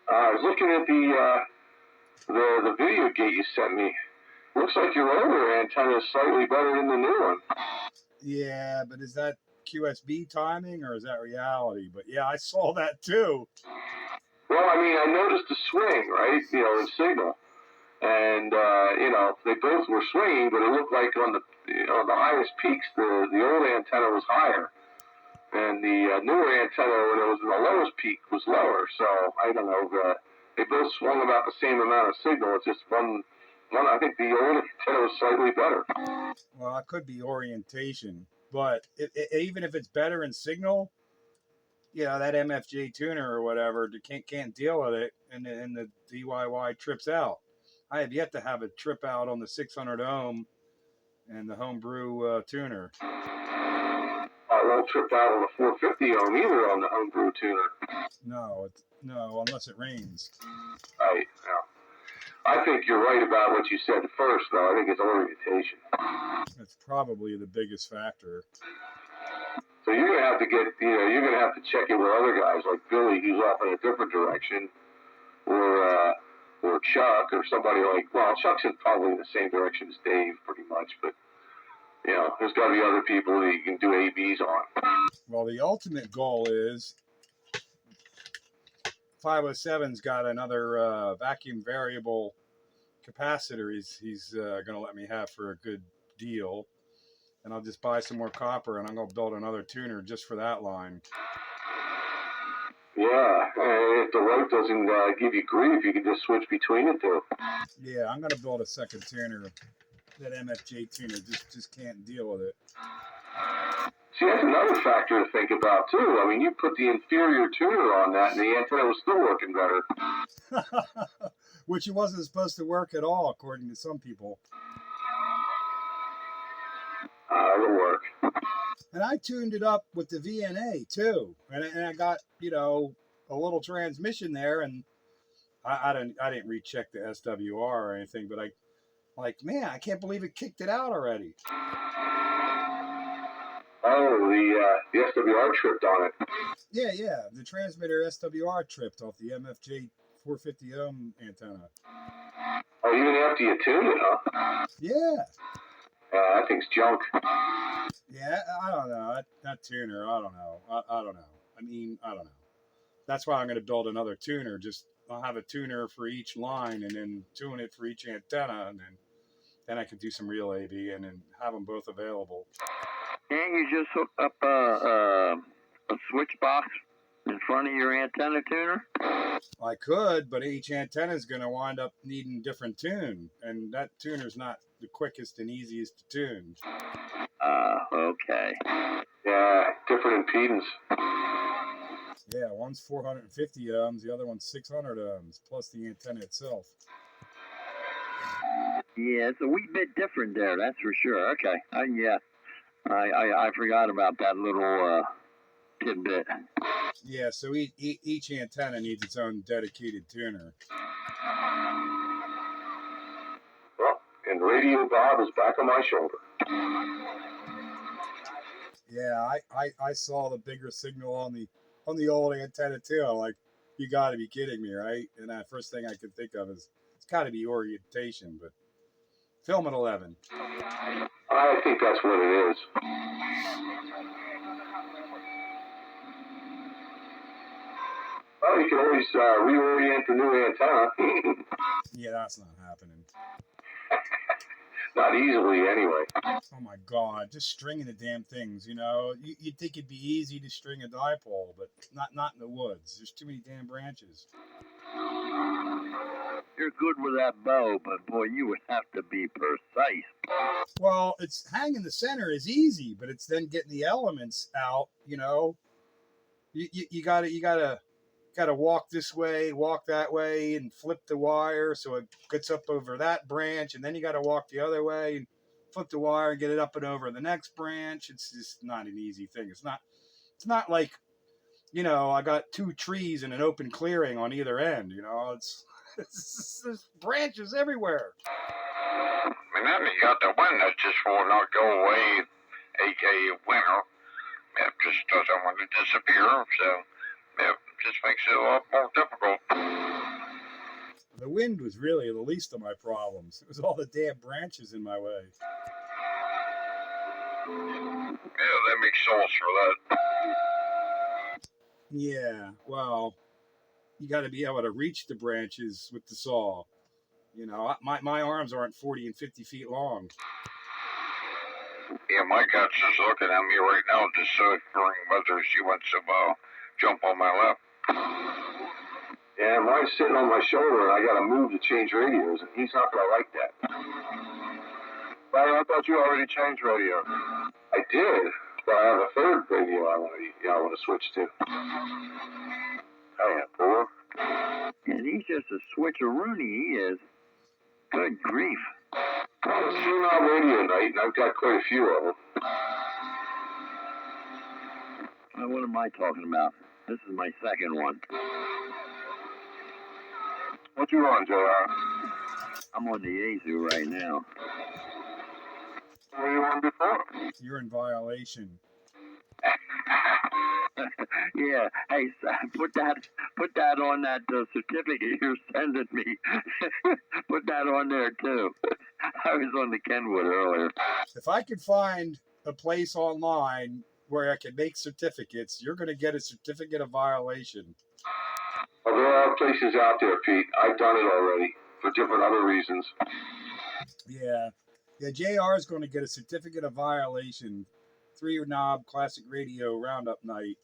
I was looking at the video gate you sent me. Looks like your older antenna is slightly better than the new one. Yeah, but is that QSB timing or is that reality? But yeah, I saw that too. Well, I mean, I noticed the swing, right? You know, in signal. And, you know, they both were swinging, but it looked like on the highest peaks, the old antenna was higher. And the newer antenna, when it was in the lowest peak, was lower. So, I don't know, they both swung about the same amount of signal. It's just one I think the old antenna was slightly better. Well, it could be orientation, but even if it's better in signal, you know, that MFJ tuner or whatever can't deal with it, and the DYY trips out. I have yet to have a trip out on the 600 ohm and the homebrew tuner. I won't trip out on the 450 ohm either on the homebrew tuner. No, unless it rains. Right. Yeah. I think you're right about what you said first, though. I think it's orientation. That's probably the biggest factor. So you're gonna have to you're gonna have to check it with other guys like Billy, who's off in a different direction, or Chuck, or somebody like. Well, Chuck's in probably in the same direction as Dave, pretty much, but you know, there's got to be other people that you can do ABs on. Well, the ultimate goal is 507's got another vacuum variable capacitor he's going to let me have for a good deal. and I'll just buy some more copper, and I'm gonna build another tuner just for that line. Yeah, and if the road doesn't give you grief, you can just switch between the two. Yeah, I'm gonna build a second tuner. That MFJ tuner just can't deal with it. See, that's another factor to think about too. I mean, you put the inferior tuner on that, and the antenna was still working better. Which it wasn't supposed to work at all, according to some people. It'll work. And I tuned it up with the VNA too, and I got a little transmission there, and I didn't recheck the SWR or anything, but man, I can't believe it kicked it out already. Oh, the SWR tripped on it. Yeah, the transmitter SWR tripped off the MFJ 450 ohm antenna. Oh, even after you tuned it, huh? Yeah. That thing's junk. Yeah, I don't know. That tuner, I don't know. I don't know. I don't know. That's why I'm going to build another tuner. I'll have a tuner for each line and then tune it for each antenna, and then I can do some real AV and then have them both available. Can't you just hook up a switch box in front of your antenna tuner? I could, but each antenna is going to wind up needing different tune, and that tuner's not the quickest and easiest to tune. Okay. Yeah, different impedance. Yeah, one's 450 ohms, the other one's 600 ohms, plus the antenna itself. Yeah, it's a wee bit different there, that's for sure. Okay. I forgot about that little tidbit. Yeah, so each antenna needs its own dedicated tuner. Well, and Radio Bob is back on my shoulder. Yeah, I saw the bigger signal on the old antenna too. I'm like, you got to be kidding me, right? And that first thing I could think of is it's got to be orientation, but film at 11. I think that's what it is. Well, you can always reorient the new antenna. Yeah, that's not happening. Not easily, anyway. Oh my God, just stringing the damn things, You'd think it'd be easy to string a dipole, but not in the woods. There's too many damn branches. You're good with that bow, but boy, you would have to be precise. Well, it's hanging the center is easy, but it's then getting the elements out, You gotta walk this way, walk that way, and flip the wire so it gets up over that branch, and then you gotta walk the other way and flip the wire and get it up and over the next branch. It's just not an easy thing. It's not like, I got two trees in an open clearing on either end, there's branches everywhere. And then you got the wind that just will not go away, aka winter. It just doesn't want to disappear, so it just makes it a lot more difficult. The wind was really the least of my problems. It was all the damn branches in my way. Yeah, that makes sense for that. Yeah, well, you got to be able to reach the branches with the saw. My arms aren't 40 and 50 feet long. Yeah, my cat's just looking at me right now, deciphering whether she wants to jump on my lap. Yeah, mine's sitting on my shoulder, and I got to move to change radios, and he's not going to like that. Larry, I thought you already changed radio. I did, but I have a third radio I want to switch to. Oh, yeah, boy. And he's just a switcheroony, he is. Good grief. Well, it's 3-knob radio night, and I've got quite a few of them. Well, what am I talking about? This is my second one. What you on, JR? I'm on the Yaesu right now. What were you on before? You're in violation. Yeah, hey, put that on that certificate you're sending me. Put that on there too. I was on the Kenwood earlier. If I could find a place online where I can make certificates, you're going to get a certificate of violation. Well, there are places out there, Pete. I've done it already for different other reasons. Yeah, Yeah, JR is going to get a certificate of violation, 3-knob classic radio roundup night.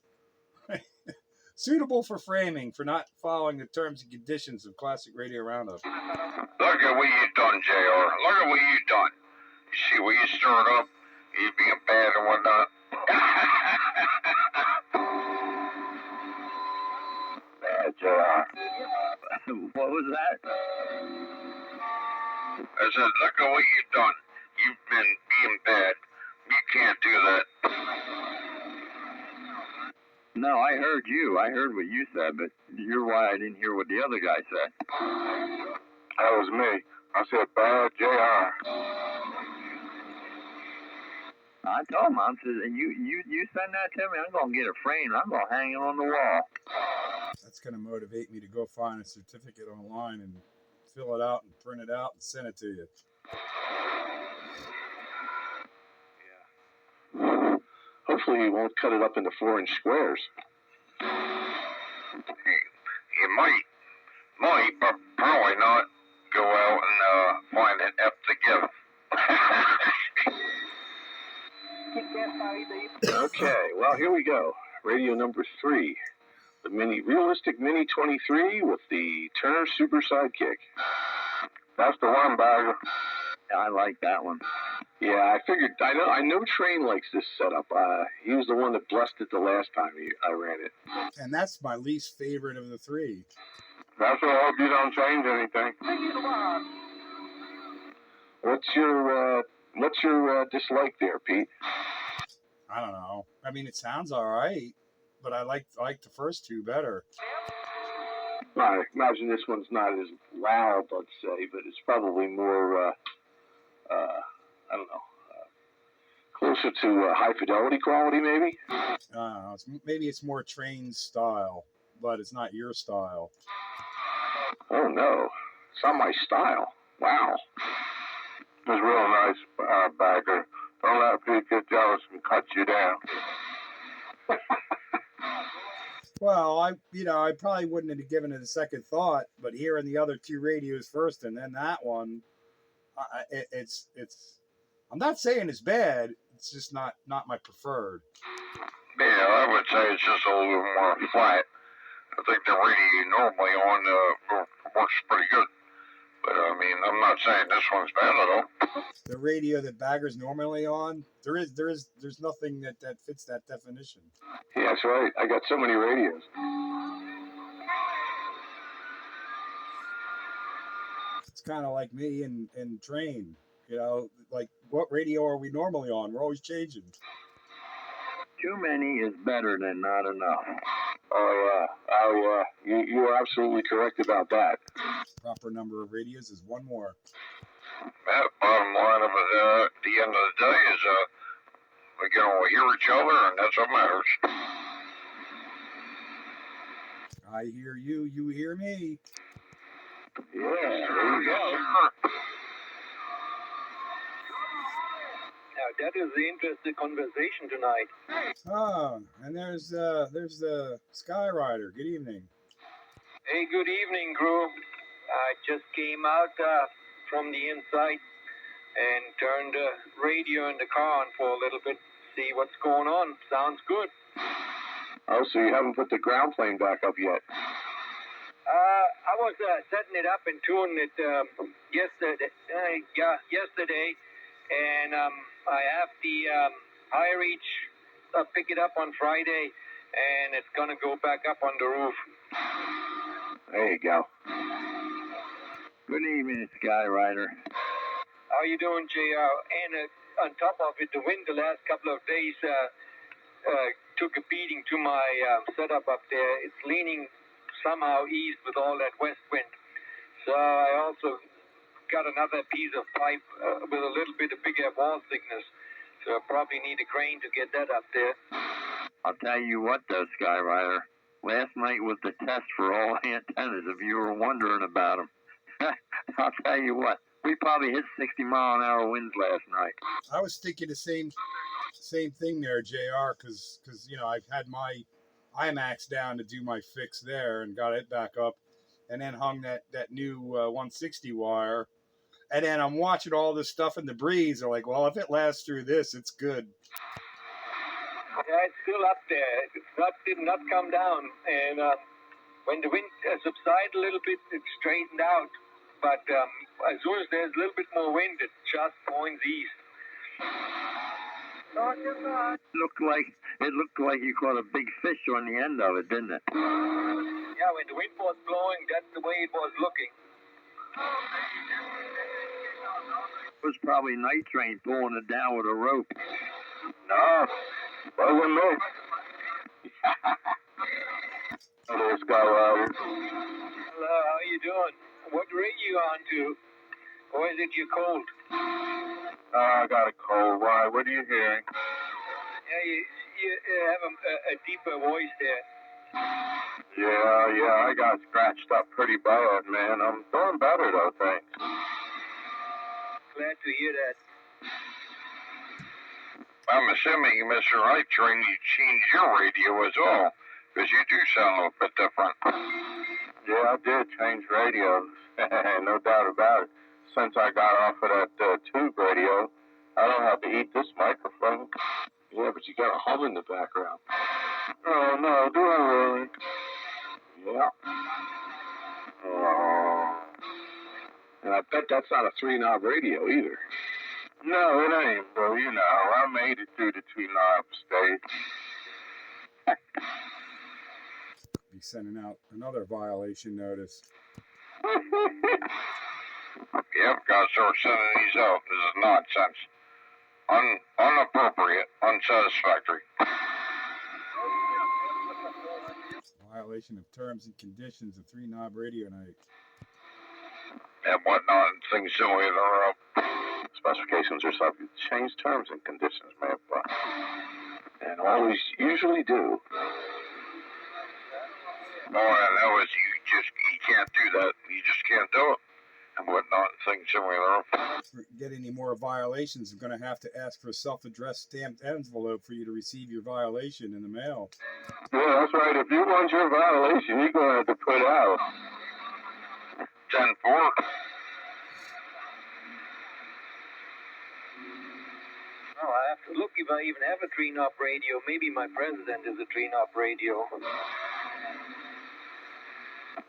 Suitable for framing for not following the terms and conditions of classic radio roundup. Look at what you done, JR. Look at what you done. You see what you stirred up? You being bad and whatnot. Bad, JR. What was that? I said, look at what you done. You've been being bad. You can't do that. No, I heard you. I heard what you said, but you're why I didn't hear what the other guy said. That was me. I said, bad, JR. I told him, I said, you send that to me, I'm going to get it framed. I'm going to hang it on the wall. That's going to motivate me to go find a certificate online and fill it out and print it out and send it to you. Yeah. Hopefully you won't cut it up into 4-inch squares. You might, but probably not go out and find an F together. Okay, well, here we go. Radio number 3. The realistic Mini 23 with the Turner Super Sidekick. That's the one, Bagger. Yeah, I like that one. Yeah, I figured. I know Train likes this setup. He was the one that blessed it the last time I ran it. And that's my least favorite of the 3. That's why I hope you don't change anything. What's your dislike there, Pete? I don't know. I mean, it sounds all right, but I like the first 2 better. I imagine this one's not as loud, let's say, but it's probably more, I don't know, closer to high fidelity quality, maybe? Maybe it's more Train style, but it's not your style. Oh, no. It's not my style. Wow. It was real nice, Bagger. Don't let Pete get jealous and cut you down. Well, I probably wouldn't have given it a second thought, but hearing the other 2 radios first and then that one, it's. I'm not saying it's bad. It's just not my preferred. Yeah, I would say it's just a little more flat. I think the radio you normally on works pretty good. But I mean, I'm not saying this one's bad at all. The radio that Bagger's normally on, there's nothing that fits that definition. Yeah, that's right. I got so many radios. It's kind of like me and Train. Like what radio are we normally on? We're always changing. Too many is better than not enough. Oh, yeah. You are absolutely correct about that. Proper number of radios is 1 more. That bottom line of it, at the end of the day is we can all hear each other, and that's what matters. I hear you, you hear me. Yeah, there you go. Now, that is the interesting conversation tonight. And there's the Skyrider. Good evening. Hey, good evening, crew. I just came out from the inside and turned the radio in the car on for a little bit, see what's going on. Sounds good. Oh, so you haven't put the ground plane back up yet? I was setting it up and tuning it yesterday, and I have the high reach pick it up on Friday, and it's gonna go back up on the roof. There you go. Good evening, Skyrider. How you doing, JR? And on top of it, the wind the last couple of days took a beating to my setup up there. It's leaning somehow east with all that west wind. So I also got another piece of pipe with a little bit of bigger wall thickness. So I probably need a crane to get that up there. I'll tell you what, though, Skyrider. Last night was the test for all antennas, if you were wondering about them. I'll tell you what, we probably hit 60-mile-an-hour winds last night. I was thinking the same thing there, JR, because I've had my IMAX down to do my fix there and got it back up, and then hung that new 160 wire, And then I'm watching all this stuff in the breeze. I'm like, well, if it lasts through this, it's good. Yeah, it's still up there. Did not come down. And when the wind subsides a little bit, it's straightened out. But as soon as there's a little bit more wind, it just points east. It looked like you caught a big fish on the end of it, didn't it? Yeah, when the wind was blowing, that's the way it was looking. It was probably Night Train pulling it down with a rope. No, wasn't me. Hello, Skywriter. Hello, how are you doing? What rig you on to? Or is it your cold? I got a cold. Why? What are you hearing? Yeah, you have a deeper voice there. Yeah, I got scratched up pretty bad, man. I'm doing better, though, thanks. Glad to hear that. I'm assuming, Mr. Night Train, you changed your radio as well, because you do sound a little bit different. Yeah, I did change radios. No doubt about it. Since I got off of that tube radio, I don't have to eat this microphone. Yeah, but you got a hum in the background. Oh, no, do I really? Yeah. Oh. And I bet that's not a 3-knob radio either. No, it ain't, bro. You know, I made it through the 2-knob stage. Be sending out another violation notice. Yep, gotta start sending these out. This is nonsense. Unappropriate, unsatisfactory. Violation of terms and conditions of 3-knob radio night. And whatnot, and things similar thereof. Specifications are subject to change terms and conditions, man. And always usually do. All I know is you can't do that. You just can't do it. And whatnot, and things similar thereof. To get any more violations, I'm going to have to ask for a self-addressed stamped envelope for you to receive your violation in the mail. Yeah, that's right. If you want your violation, you're going to have to put out 10-4. Oh, I have to look if I even have a 3-knob radio. Maybe my president is a 3-knob radio.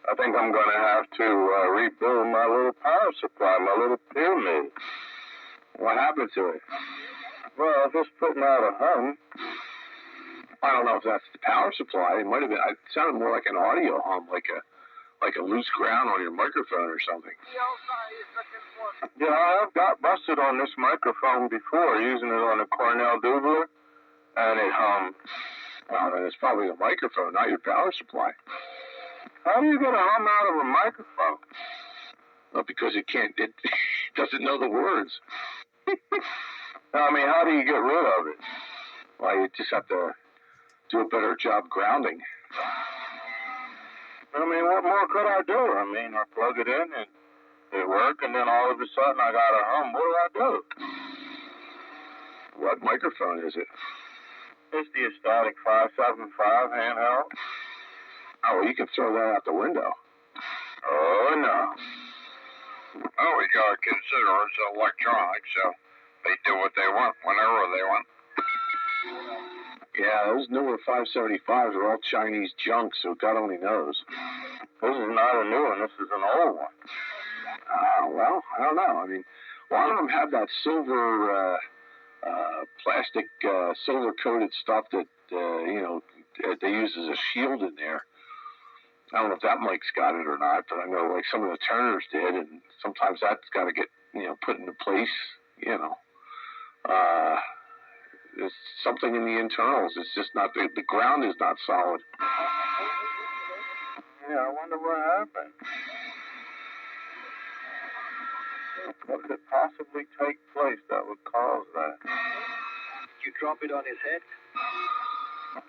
I think I'm going to have to rebuild my little power supply, my little pyramid. What happened to it? Well, just putting out a hum. I don't know if that's the power supply. It might have been. It sounded more like an audio hum, like a loose ground on your microphone or something. Yeah, I've got busted on this microphone before, using it on a Cornell Doubler, and it hummed. Well, then it's probably the microphone, not your power supply. How do you get a hum out of a microphone? Well, because it doesn't know the words. I mean, how do you get rid of it? Well, you just have to do a better job grounding. I mean, what more could I do? I mean, I plug it in and it worked, and then all of a sudden I got a hum. What do I do? What microphone is it? It's the Static 575 handheld. Oh, well, you can throw that out the window. Oh, no. Well, we gotta consider it's electronic, so they do what they want whenever they want. Yeah, those newer 575s are all Chinese junk, so God only knows. This is not a new one. This is an old one. Well, I don't know. I mean, a lot of them have that silver, plastic, silver-coated stuff that, they use as a shield in there. I don't know if that mic's got it or not, but I know like some of the Turners did, and sometimes that's got to get, put into place, There's something in the internals. It's just not, the ground is not solid. Yeah, I wonder what happened. What could possibly take place that would cause that? Did you drop it on his head?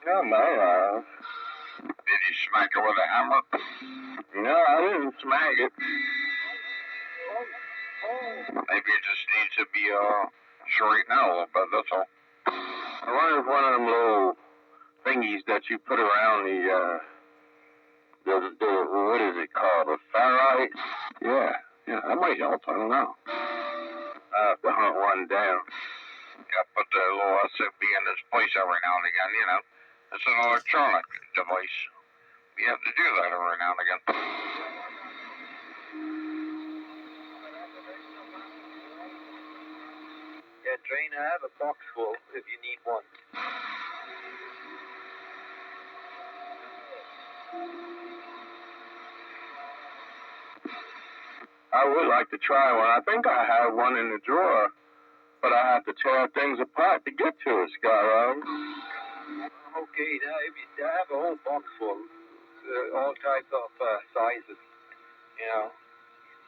Yeah, I may have. Did you smack it with a hammer? No, I didn't smack it. Maybe it just needs to be straightened out a little bit, that's all. I wonder if one of them little thingies that you put around the what is it called? A ferrite? Yeah. Yeah, that might help. I don't know. I have to hunt one down. Yeah, put the little SFB in its place every now and again, you know. It's an electronic device. You have to do that every now and again. Yeah, Train, I have a box full if you need one. I would like to try one. I think I have one in the drawer, but I have to tear things apart to get to it, Skyro. Okay, now if you, I have a whole box full, all types of sizes. You know,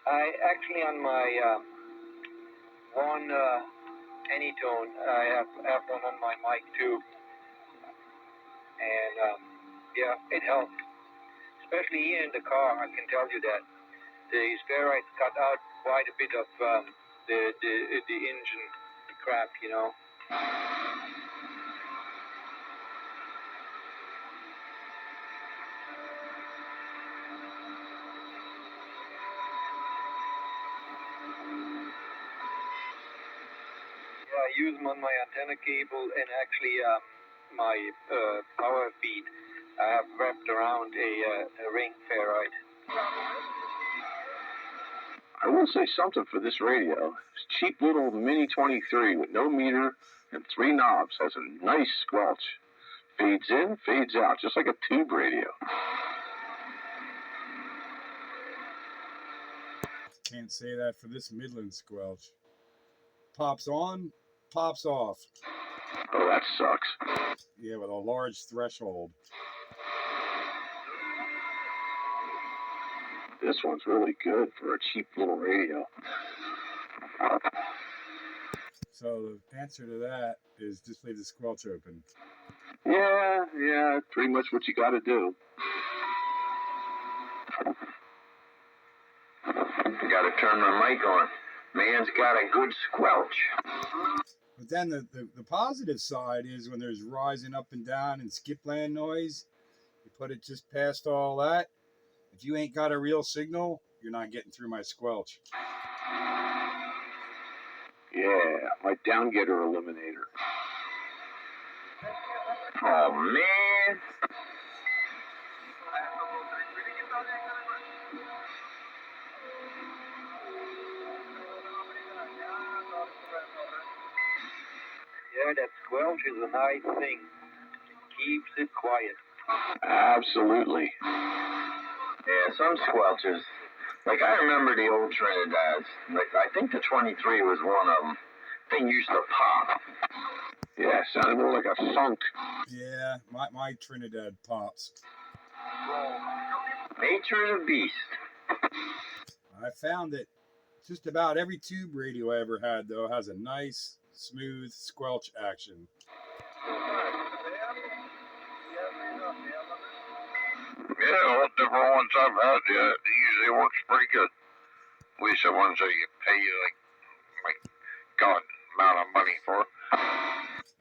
I actually on my one Anytone, I have one on my mic too, and yeah, it helps. Especially here in the car, I can tell you that the spheroids cut out quite a bit of the engine crap, you know. Yeah, I use them on my antenna cable and actually my power feed. I have wrapped around a ring ferrite. I will say something for this radio. This cheap little Mini 23 with no meter and 3 knobs has a nice squelch. Fades in, fades out, just like a tube radio. Can't say that for this Midland squelch. Pops on, pops off. Oh, that sucks. Yeah, with a large threshold. This one's really good for a cheap little radio. So the answer to that is just leave the squelch open. Yeah, pretty much what you gotta do. You gotta turn my mic on. Man's got a good squelch. But then the positive side is when there's rising up and down and skip land noise, you put it just past all that. If you ain't got a real signal, you're not getting through my squelch. Yeah, my downgetter eliminator. Oh, man. Yeah, that squelch is a nice thing. Keeps it quiet. Absolutely. Yeah, some squelches. Like, I remember the old Trinidads. Like, I think the 23 was one of them. Thing used to pop. Yeah, sounded more like a funk. Yeah, my Trinidad pops. Nature of the beast. I found that just about every tube radio I ever had, though, has a nice, smooth squelch action. Yeah, all different ones I've had, yeah, it usually works pretty good. At least the ones that you pay, like God amount of money for.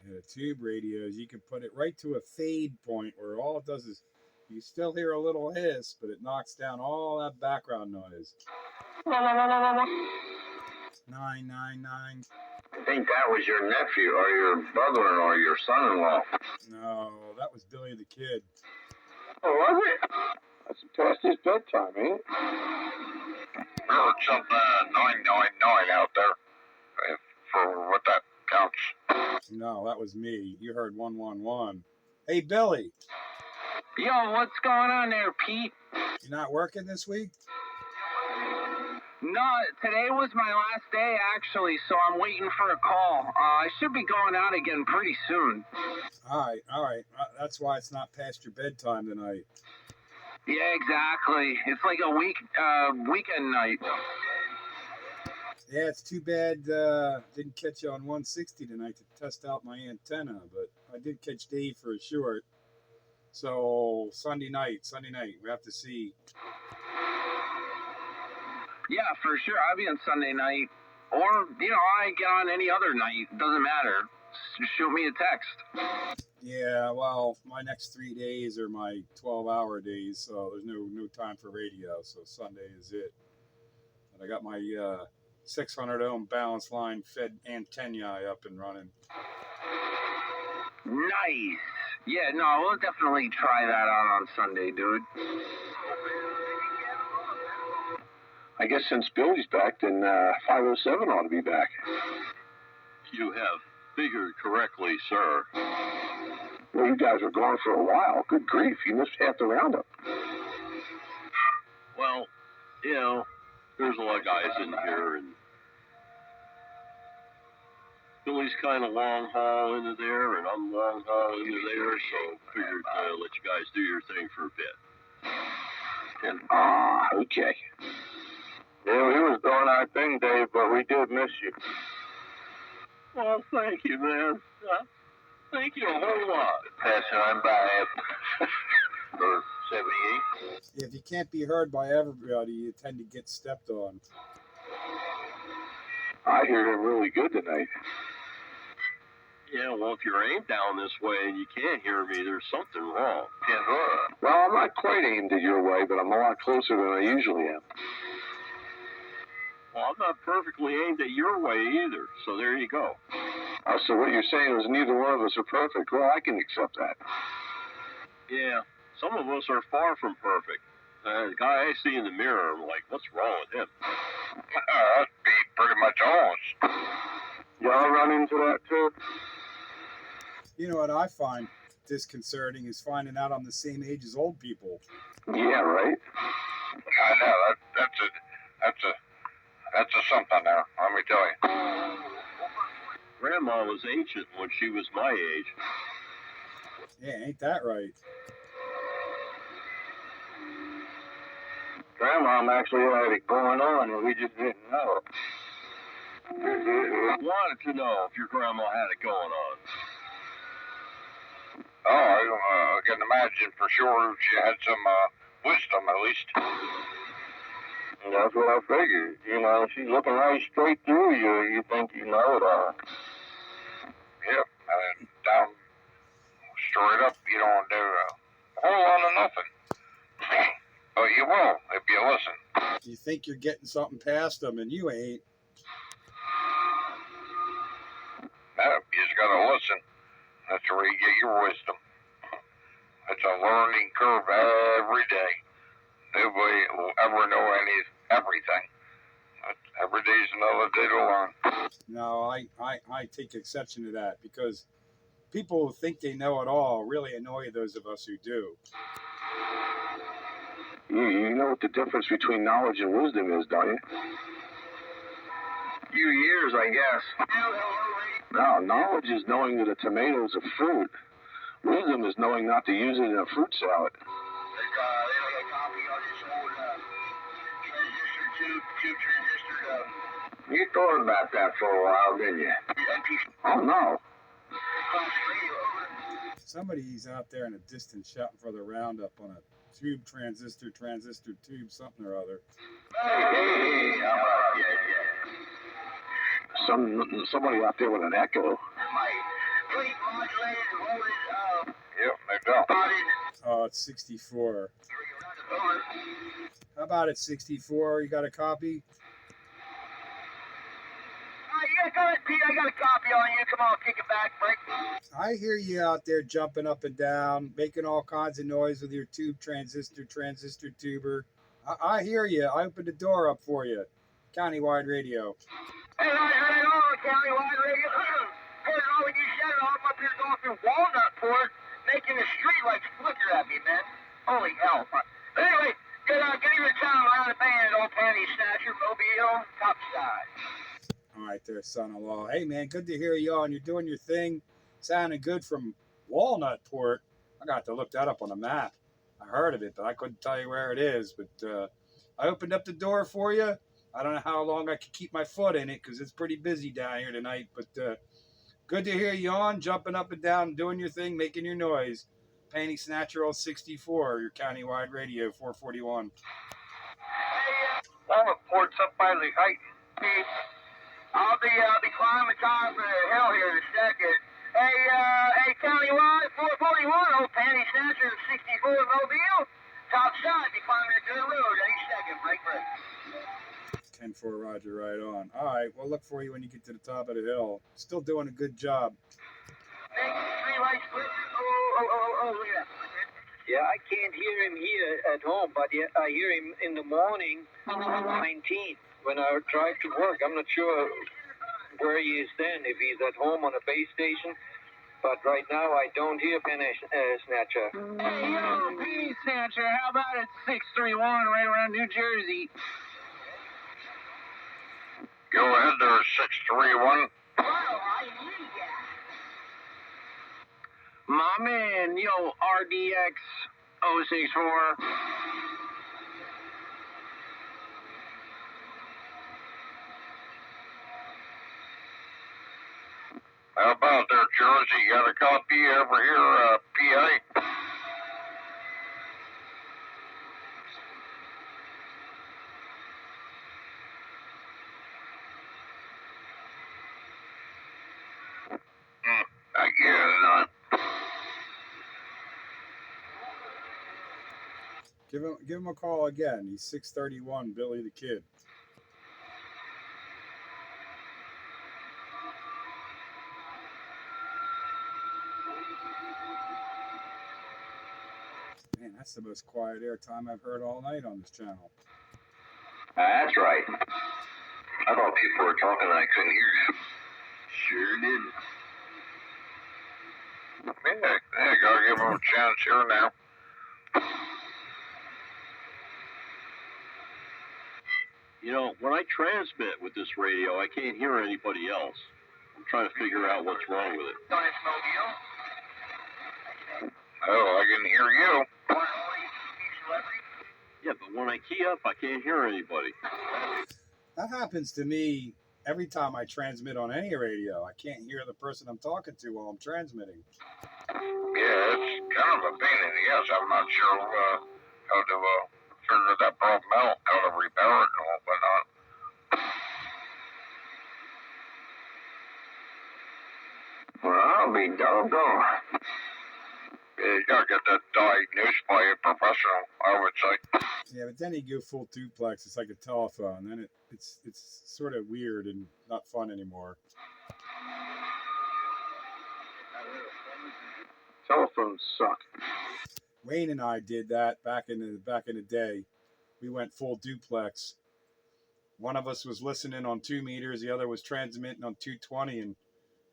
And the tube radios, you can put it right to a fade point where all it does is you still hear a little hiss, but it knocks down all that background noise. 999. I think that was your nephew or your brother-in-law or your son-in-law. No, that was Billy the Kid. Oh, was it? That's past his bedtime, ain't it? I heard something 999 out there, for what that counts. No, that was me. You heard 111. Hey, Billy. Yo, what's going on there, Pete? You not working this week? No, today was my last day, actually, so I'm waiting for a call. I should be going out again pretty soon. All right. That's why it's not past your bedtime tonight. Yeah, exactly. It's like a weekend night. Yeah, it's too bad didn't catch you on 160 tonight to test out my antenna, but I did catch Dave for a short. So Sunday night, we have to see. Yeah, for sure. I'll be on Sunday night. Or, I get on any other night. It doesn't matter. Just shoot me a text. Yeah, well, my next 3 days are my 12-hour days, so there's no time for radio, so Sunday is it. But I got my 600 ohm balance line fed antennae up and running. Nice. Yeah, no, we'll definitely try that out on Sunday, dude. I guess since Billy's back, then 507 ought to be back. You have figured correctly, sir. Well, you guys were gone for a while. Good grief, you missed half the roundup. Well, you know, there's a lot of guys in here, and Billy's kind of long haul into there, and I'm long haul into there, so figured let you guys do your thing for a bit. And, okay. Yeah, we was doing our thing, Dave, but we did miss you. Well, thank you, man. Thank you a whole lot. Passing on by for 78. If you can't be heard by everybody, you tend to get stepped on. I hear him really good tonight. Yeah, well, if you're aimed down this way and you can't hear me, there's something wrong. Well, I'm not quite aimed at your way, but I'm a lot closer than I usually am. Well, I'm not perfectly aimed at your way either, so there you go. So what you're saying is neither one of us are perfect. Well, I can accept that. Yeah, some of us are far from perfect. The guy I see in the mirror, I'm like, what's wrong with him? That'd be pretty much us. Y'all run into that too? You know what I find disconcerting is finding out I'm the same age as old people. Yeah, right? I know, that's a something there, let me tell you. Grandma was ancient when she was my age. Yeah, ain't that right? Grandma actually had it going on and we just didn't know. Wanted to know if your grandma had it going on. Oh, I can imagine for sure she had some wisdom at least. That's what I figured. You know, she's looking right straight through you. You think you know it all. Yep, and down straight up, you don't do a whole lot of nothing. But you will if you listen. You think you're getting something past them, and you ain't. No, you just gotta listen. That's where you get your wisdom. It's a learning curve every day. Nobody will ever know everything. But every day's another day to learn. No, I take exception to that because people who think they know it all really annoy those of us who do. You know what the difference between knowledge and wisdom is, don't you? Few years, I guess. No, knowledge is knowing that a tomato is a fruit. Wisdom is knowing not to use it in a fruit salad. You thought about that for a while, didn't you? Oh, no. Somebody's out there in a distance shouting for the roundup on a tube transistor tube, something or other. Somebody out there with an echo. Yep, no doubt. Oh, it's 64. How about it, 64? You got a copy? Yeah, go ahead, Pete. I got a copy on you. Come on, kick it back, break. I hear you out there jumping up and down, making all kinds of noise with your tube transistor tuber. I hear you. I opened the door up for you. Countywide radio. Hey, right on, Countywide radio. Heard it all when you shouted. I'm up here going through Walnut Port, making the streetlights flicker at me, man. Holy hell. Anyway, good evening, time around the band, old panty snatcher, Mobile, topside. All right there, son-in-law. Hey, man, good to hear you on. You're doing your thing. Sounding good from Walnut Port. I got to look that up on a map. I heard of it, but I couldn't tell you where it is. But I opened up the door for you. I don't know how long I can keep my foot in it because it's pretty busy down here tonight. But good to hear you on, jumping up and down, doing your thing, making your noise. Panty Snatcher 64, your countywide radio, 441. Walnut Port's up by the height. I'll be climbing top of the hill here in a second. Hey, Countywide 441, old panty snatcher 64 Mobile. Top side, be climbing a dirt road any second. Break. 104, Roger, right on. All right, we'll look for you when you get to the top of the hill. Still doing a good job. Look at that. Yeah, I can't hear him here at home, but I hear him in the morning, 19, when I drive to work. I'm not sure where he is then, if he's at home on a base station. But right now, I don't hear Penny Snatcher. Hey, yo, Penny Snatcher, how about it 631 right around New Jersey? Go ahead there, 631. My man, yo, RDX 064. How about there, Jersey? You got a copy over here, PA? I guess not. Give him a call again. He's 631, Billy the Kid. Man, that's the most quiet airtime I've heard all night on this channel. That's right. I thought people were talking and I couldn't hear you. Sure did. Yeah, gotta give him a chance here now. You know, when I transmit with this radio, I can't hear anybody else. I'm trying to figure out what's wrong with it. Oh, I can hear you. Yeah, but when I key up, I can't hear anybody. That happens to me every time I transmit on any radio. I can't hear the person I'm talking to while I'm transmitting. Yeah, it's kind of a pain in the ass. I'm not sure how to figure that problem out, how to repair it and all whatnot. Well, I'll be doggone. Yeah, you gotta get that diagnosed by a professional, I would say. Yeah, but then you go full duplex. It's like a telephone. Then it's sort of weird and not fun anymore. Telephones suck. Wayne and I did that back in the day. We went full duplex. One of us was listening on 2 meters, the other was transmitting on 220, and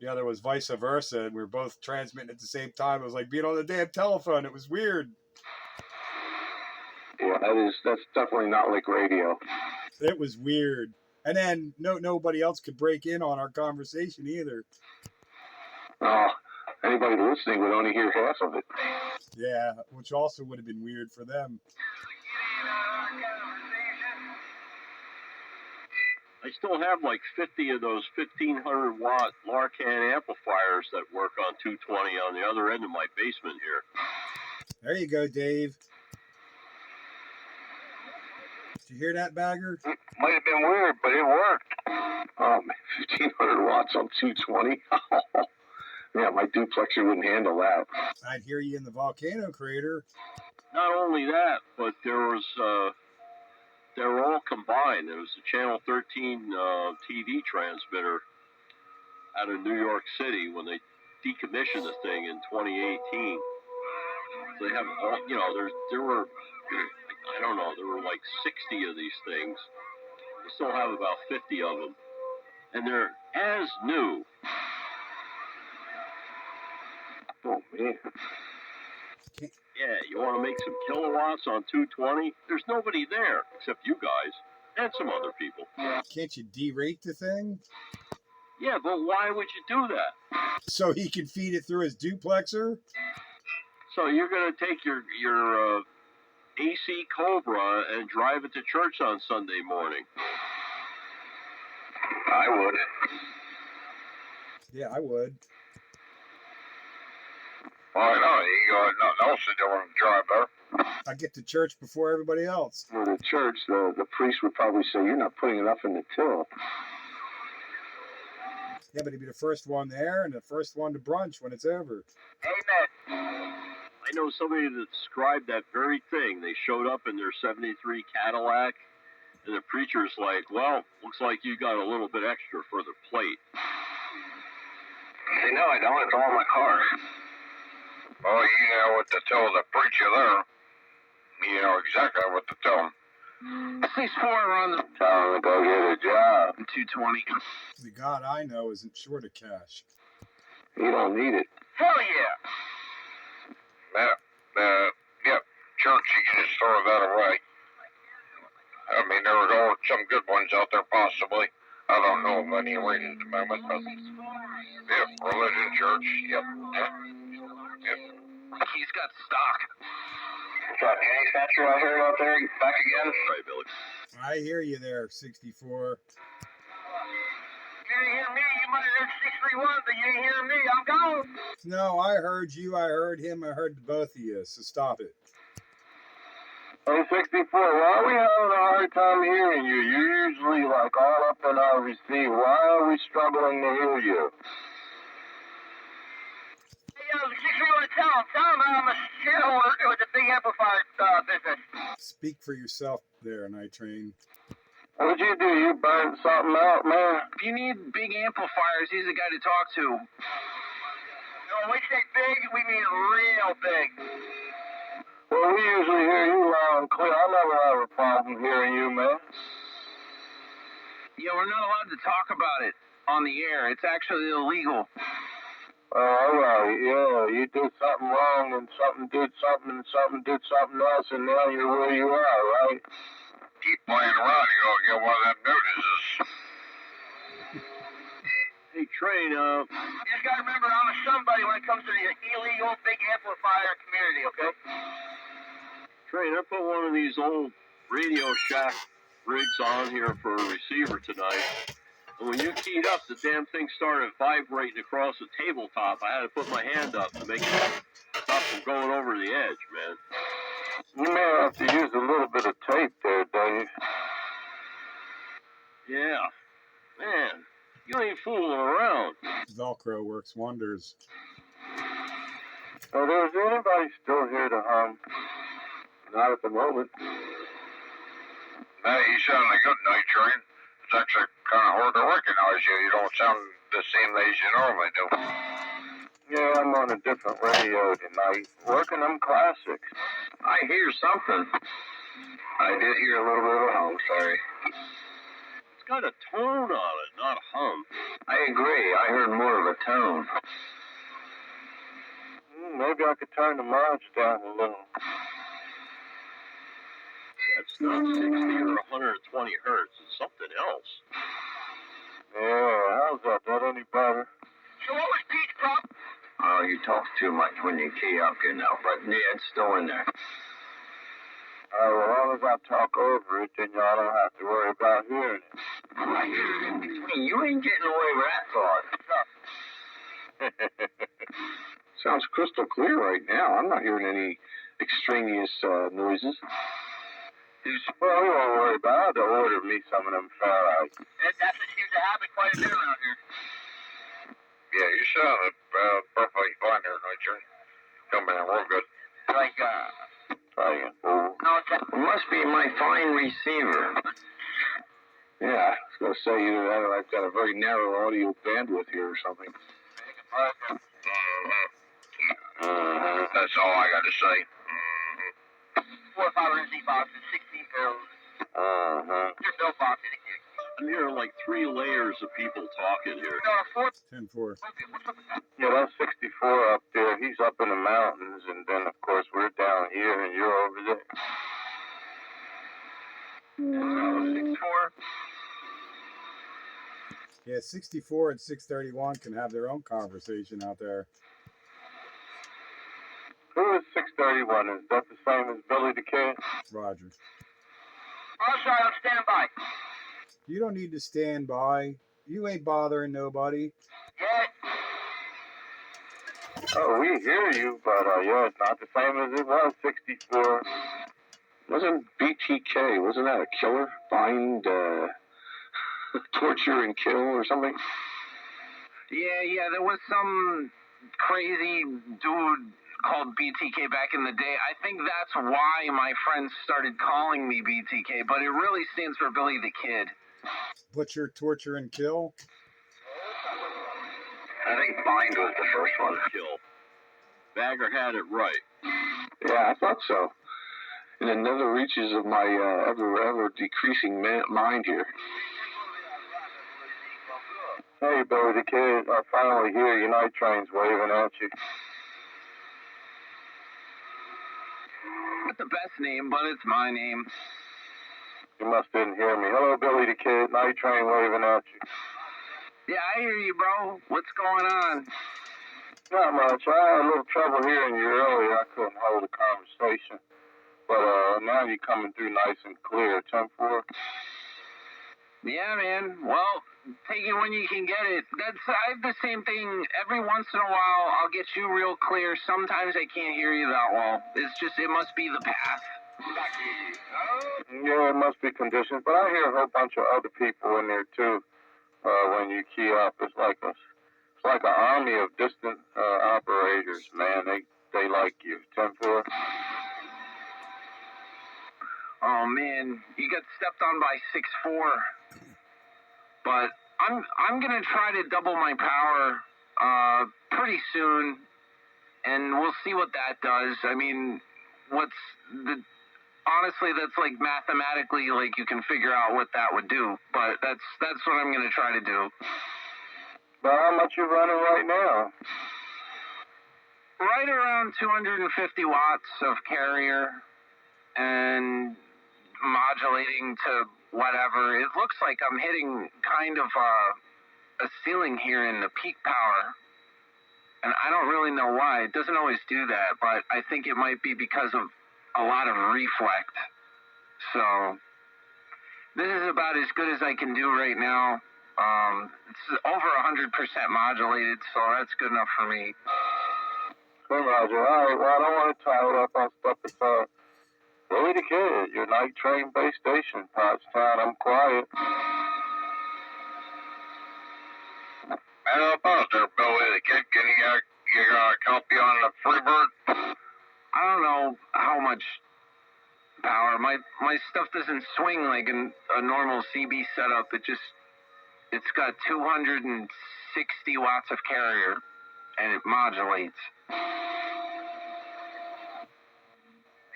the other was vice versa. And we were both transmitting at the same time. It was like being on the damn telephone. It was weird. Yeah, that's definitely not like radio. It was weird. And then nobody else could break in on our conversation either. Oh, anybody listening would only hear half of it. Yeah, which also would have been weird for them. I still have like 50 of those 1500 watt Larcan amplifiers that work on 220 on the other end of my basement here. There you go, Dave. Did you hear that, Bagger? It might have been weird, but it worked. Oh, man, 1500 watts on 220? Yeah, my duplexer wouldn't handle that. I'd hear you in the volcano crater. Not only that, but they were all combined. There was a Channel 13 TV transmitter out of New York City when they decommissioned the thing in 2018. So they have all, there were like 60 of these things. They still have about 50 of them. And they're as new. Oh, man. Yeah, you want to make some kilowatts on 220? There's nobody there except you guys and some other people. Can't you derate the thing? Yeah, but why would you do that? So he can feed it through his duplexer? So you're going to take your AC Cobra and drive it to church on Sunday morning? I would. Yeah, I would. Well, I know, you got nothing else to do on the drive there. I get to church before everybody else. For the church, the priest would probably say, you're not putting enough in the till. Yeah, but he'd be the first one there and the first one to brunch when it's over. Amen. I know somebody that described that very thing. They showed up in their 73 Cadillac, And the preacher's like, well, looks like you got a little bit extra for the plate. See, no, I don't. It's all in my car. Oh, you know what to tell the preacher there. You know exactly what to tell him. 6-4 on the Tell him to go get a job. 220. The God I know isn't short of cash. You don't need it. Hell yeah. Yep, church, you can just throw that away. I mean, there are some good ones out there, possibly. I don't know of any right at the moment, but yep, religion, church, yep. He's got stock. What's up, penny snatcher out here out there? Back again? Right, Billy. I hear you there, 64. You didn't hear me. You might have heard 631, but you didn't hear me. I'm gone. No, I heard you, I heard him, I heard both of you, so stop it. Hey, 64, why are we having a hard time hearing you? You're usually like all up in our receiver. Why are we struggling to hear you? Hey, 631, tell him I'm a shareholder with the big amplifier business. Speak for yourself there, Night Train. What'd you do? You burned something out, man? If you need big amplifiers, he's the guy to talk to. When we say big, we mean real big. Well, we usually hear you loud and clear. I never have a problem hearing you, man. Yeah, we're not allowed to talk about it on the air. It's actually illegal. Oh, all right, yeah, you did something wrong and something did something and something did something else and now you're where you are, right? Keep playing around, you'll get one of them notices. Hey, Train, You just gotta remember, I'm a somebody when it comes to the illegal big amplifier community, okay? Train, I put one of these old Radio Shack rigs on here for a receiver tonight. And when you keyed up, the damn thing started vibrating across the tabletop. I had to put my hand up to make it stop from going over the edge, man. You may have to use a little bit of tape there, Dave. Yeah. Man, you ain't fooling around. Velcro works wonders. Now, is anybody still here to hum? Not at the moment. Hey, you sound a good Night Train. It's actually kind of hard to recognize you. You don't sound the same as you normally do. Yeah, I'm on a different radio tonight, working them classics. I hear something. I did hear a little bit of a hum, sorry. It's got a tone on it, not a hum. I agree. I heard more of a tone. Maybe I could turn the mods down a little. It's not 60 or 120 hertz. It's something else. Yeah, how's that? That any better? So what was Pete's problem? Oh, you talk too much when you key up, you know. But yeah, it's still in there. Well, as long as I talk over it, then y'all don't have to worry about hearing it. I hear it in between. You ain't getting away with that thought. Sounds crystal clear right now. I'm not hearing any extraneous noises. Well, we won't worry about it. I'll order me some of them Faraday. That's what seems to happen quite a bit around here. Yeah, you sound perfectly fine there, Night Train. Coming in real good. Like, Try again. no, It must be my fine receiver. Yeah, I was going to say either that or I've got a very narrow audio bandwidth here or something. That's all I got to say. 4 or 5 Z boxes, 16 barrels. Your bill box. I'm hearing like 3 layers of people talking here. No, 4. 10-4. Yeah, that's 64 up there. He's up in the mountains, and then, of course, we're down here, and you're over there. 6-4. Yeah, 64 and 631 can have their own conversation out there. Who is 631? Is that the same as Billy the Kid? Rogers. I'm sorry, I'm standing by. You don't need to stand by. You ain't bothering nobody. Yeah. Oh, we hear you, but yeah, it's not the same as it was, 64. Wasn't BTK, wasn't that a killer? Bind, torture and kill or something? Yeah, there was some crazy dude called BTK back in the day. I think that's why my friends started calling me BTK, but it really stands for Billy the Kid. Butcher, torture, and kill. I think bind was the first one. Kill. Bagger had it right. Yeah, I thought so. And it never reaches of my ever decreasing mind here. Hey, Billy the Kid, I finally hear your night trains waving at you. Not the best name, but it's my name. You must didn't hear me. Hello, Billy the Kid, night train waving at you. Yeah, I hear you, bro. What's going on? Not much. I had a little trouble hearing you earlier. I couldn't hold a conversation. But now you're coming through nice and clear. 10-4. Yeah, man. Well, take it when you can get it. I have the same thing. Every once in a while, I'll get you real clear. Sometimes I can't hear you that well. It must be the path. Yeah, it must be conditions. But I hear a whole bunch of other people in there, too, when you key up. It's like an army of distant operators, man. They like you. 10-4. Oh man, you got stepped on by 6'4". But I'm gonna try to double my power pretty soon, and we'll see what that does. I mean, honestly, that's like mathematically, like you can figure out what that would do. But that's what I'm gonna try to do. But how much you running right now? Right around 250 watts of carrier, and modulating to whatever. It looks like I'm hitting kind of a ceiling here in the peak power, and I don't really know why. It doesn't always do that, but I think it might be because of a lot of reflect. So this is about as good as I can do right now. It's over 100% modulated, so that's good enough for me. Hey, Roger. All right, well, I don't want to tie it up on stuff that's Billy the Kid, your night train base station, Pottstown. I'm quiet. How about there, Billy the Kid? Can you copy on the Freebird? I don't know how much power. My stuff doesn't swing like a normal CB setup. It's got 260 watts of carrier, and it modulates.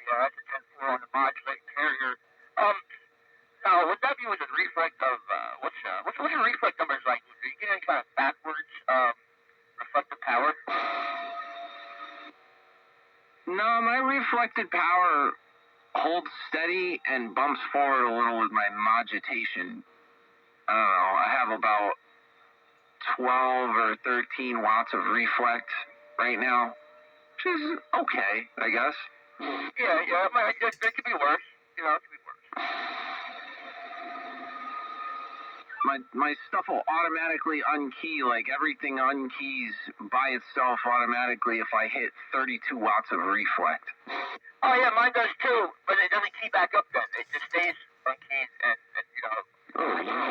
Yeah, that's a 10-4 on the modulate carrier. Now, would that be with the reflect of, what's your reflect numbers like? Do you get any kind of backwards, reflective power? No, my reflected power holds steady and bumps forward a little with my modulation. I don't know, I have about 12 or 13 watts of reflect right now, which is okay, I guess. Yeah, there could be worse. You know, it could be worse. My stuff will automatically unkey, like everything unkeys by itself automatically if I hit 32 watts of reflect. Oh yeah, mine does too, but it doesn't key back up then. It just stays unkeyed and you know,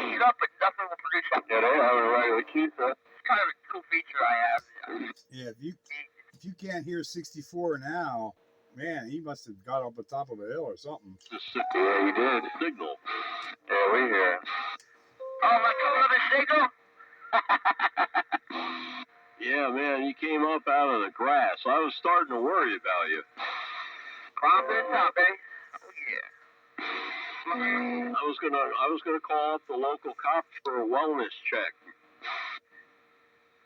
keys up, but nothing will produce that. Yeah, they have a regular key set. It's kind of a cool feature I have. Yeah, if you can't hear 64 now, man, he must have got up the top of a hill or something. Yeah, he did. Signal. Yeah, we hear. Oh, my another signal? Yeah, man, you came up out of the grass. I was starting to worry about you. Climbing the top, eh? Oh yeah. I was gonna call up the local cops for a wellness check.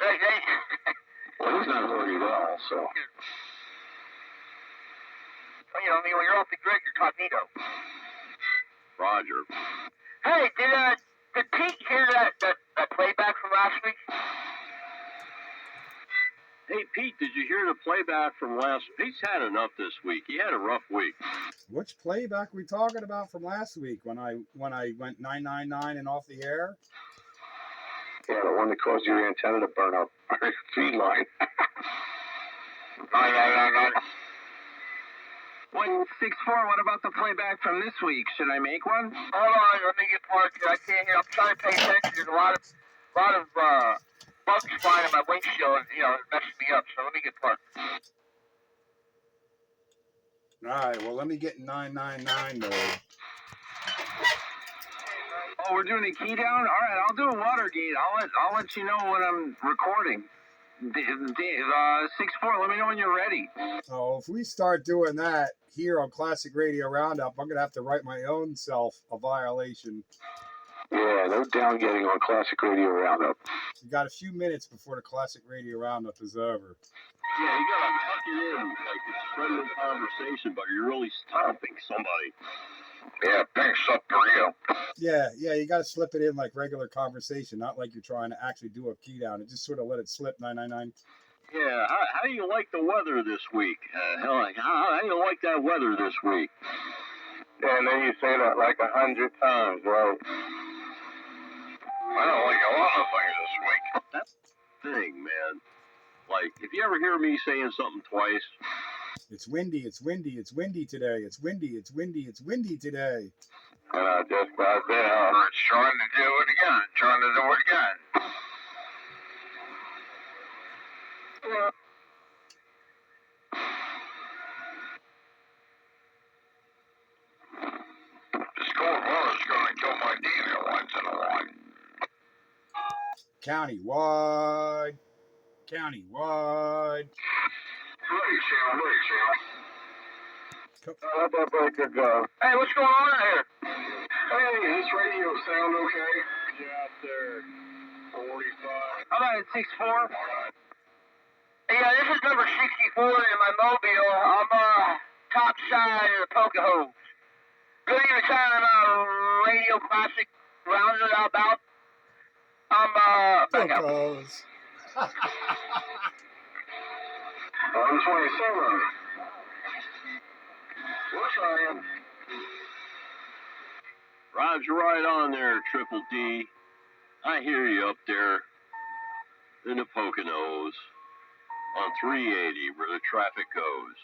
Hey. Well, he's not worried at all, so. Well, you know, I mean, when you're off the grid, you're cognito. Roger. Hey, did Pete hear that playback from last week? Hey, Pete, did you hear the playback from last week? He's had enough this week. He had a rough week. Which playback we talking about from last week when I went 999 and off the air? Yeah, the one that caused your antenna to burn up. Feed line. 999. What, 6'4", what about the playback from this week? Should I make one? Hold on, let me get parked here. I can't hear. I'm trying to pay attention. There's a lot of bugs flying in my windshield, and, you know, it messes me up. So let me get parked. All right, well, let me get in 999 mode. Oh, we're doing a key down? All right, I'll do a water gate. I'll let you know when I'm recording. 6-4, let me know when you're ready. So if we start doing that here on Classic Radio Roundup, I'm going to have to write my own self a violation. Yeah, no down getting on Classic Radio Roundup. We got a few minutes before the Classic Radio Roundup is over. Yeah, you gotta tuck it in like it's friendly conversation, but you're really stomping somebody. Yeah, thanks up for you. Yeah, you got to slip it in like regular conversation, not like you're trying to actually do a key down and just sort of let it slip 999. Yeah, how do you like the weather this week? How do you like that weather this week? Yeah, and then you say that like 100 times, right? I don't like a lot of things this week. That's the thing, man. Like, if you ever hear me saying something twice, It's windy, it's windy, it's windy today. It's windy, it's windy, it's windy today. And I just got there. Or it's trying to do it again, trying to do it again. This cold weather's gonna kill my DNA once in a while. Countywide. Ready, Sam, ready, Sam. Let that breaker go. Hey, what's going on here? Hey, this radio sound okay? Yeah, out there. 45. How about at 6-4? Yeah, this is number 64 in my mobile. I'm top side of the Pocahontas. Good evening, time Radio Classic Roundabout. About. I'm back out. Pocos. I'm 27. What's I am? Roger, right on there, Triple D. I hear you up there in the Poconos on 380 where the traffic goes.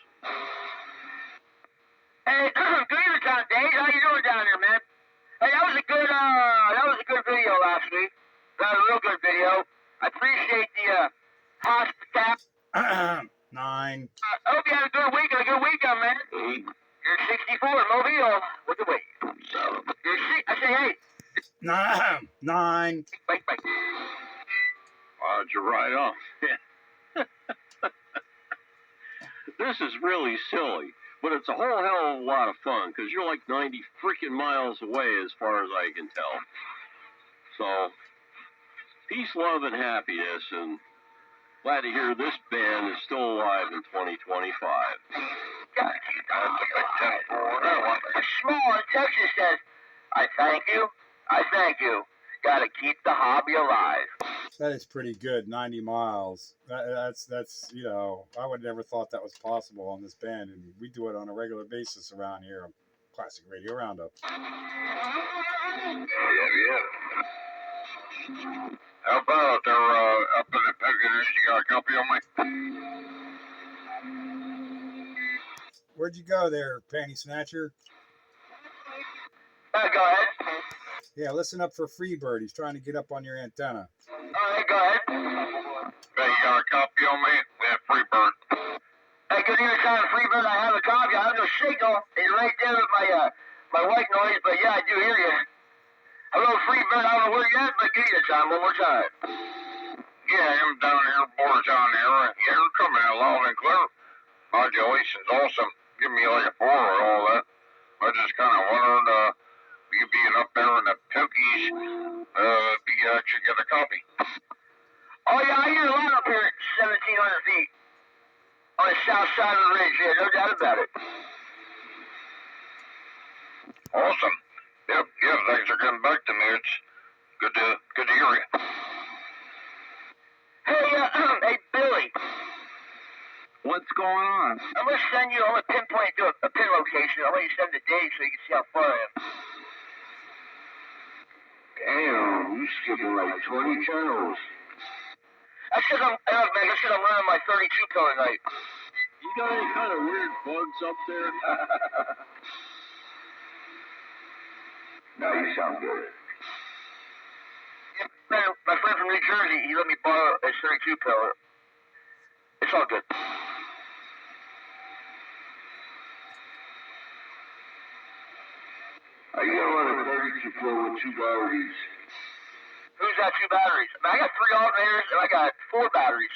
Hey, good evening, time, Dave. How you doing down there, man? Hey, that was a good video last week. That was a real good video. I appreciate the hospitality. 9. I hope you had a good week and a good weekend, man. 8. You're 64 in Mobile. What's the wait? 7. I say, hey. 9. Wait. Roger, right on. This is really silly, but it's a whole hell of a lot of fun because you're like 90 freaking miles away as far as I can tell. So, peace, love, and happiness, and glad to hear this band is still alive in 2025. Gotta keep Small in Texas says, I thank you. Gotta keep the hobby alive. That is pretty good. 90 miles. That's I would never thought that was possible on this band, and we do it on a regular basis around here on Classic Radio Roundup. Yeah. How about there up in the Poconos? You got a copy on me? Where'd you go there, Panty Snatcher? Go ahead. Yeah, listen up for Freebird. He's trying to get up on your antenna. All right, go ahead. Hey, you got a copy on me? Yeah, Freebird. Hey, good evening, Tom Freebird. I have a copy. I have no signal. It's right there with my white noise, but yeah, I do hear you. Hello, Freebird. I don't know where you're at, but good evening, Tom. One more time. Yeah, I'm down here, border down here. Yeah, you're coming out loud and clear. Modulation's awesome. Give me like a 4 or all that. I just kind of wondered, you being up there in the Pokies, you actually get a copy. Oh, yeah, I hear a lot up here at 1,700 feet. On the south side of the ridge, yeah, no doubt about it. Awesome. Yep, thanks for getting back to me. It's good to hear you. Hey, Billy. What's going on? I'm gonna pinpoint to a pin location. I'll let you send the date so you can see how far I am. Damn, you skipping like 20 channels. That's because I'm running my 32 pill tonight. You got any kind of weird bugs up there? Now you sound good. Yeah, my friend from New Jersey, he let me borrow his 32 pill. It's all good. I got one of 32 with 2 batteries. Who's got 2 batteries? I got 3 alternators and I got 4 batteries.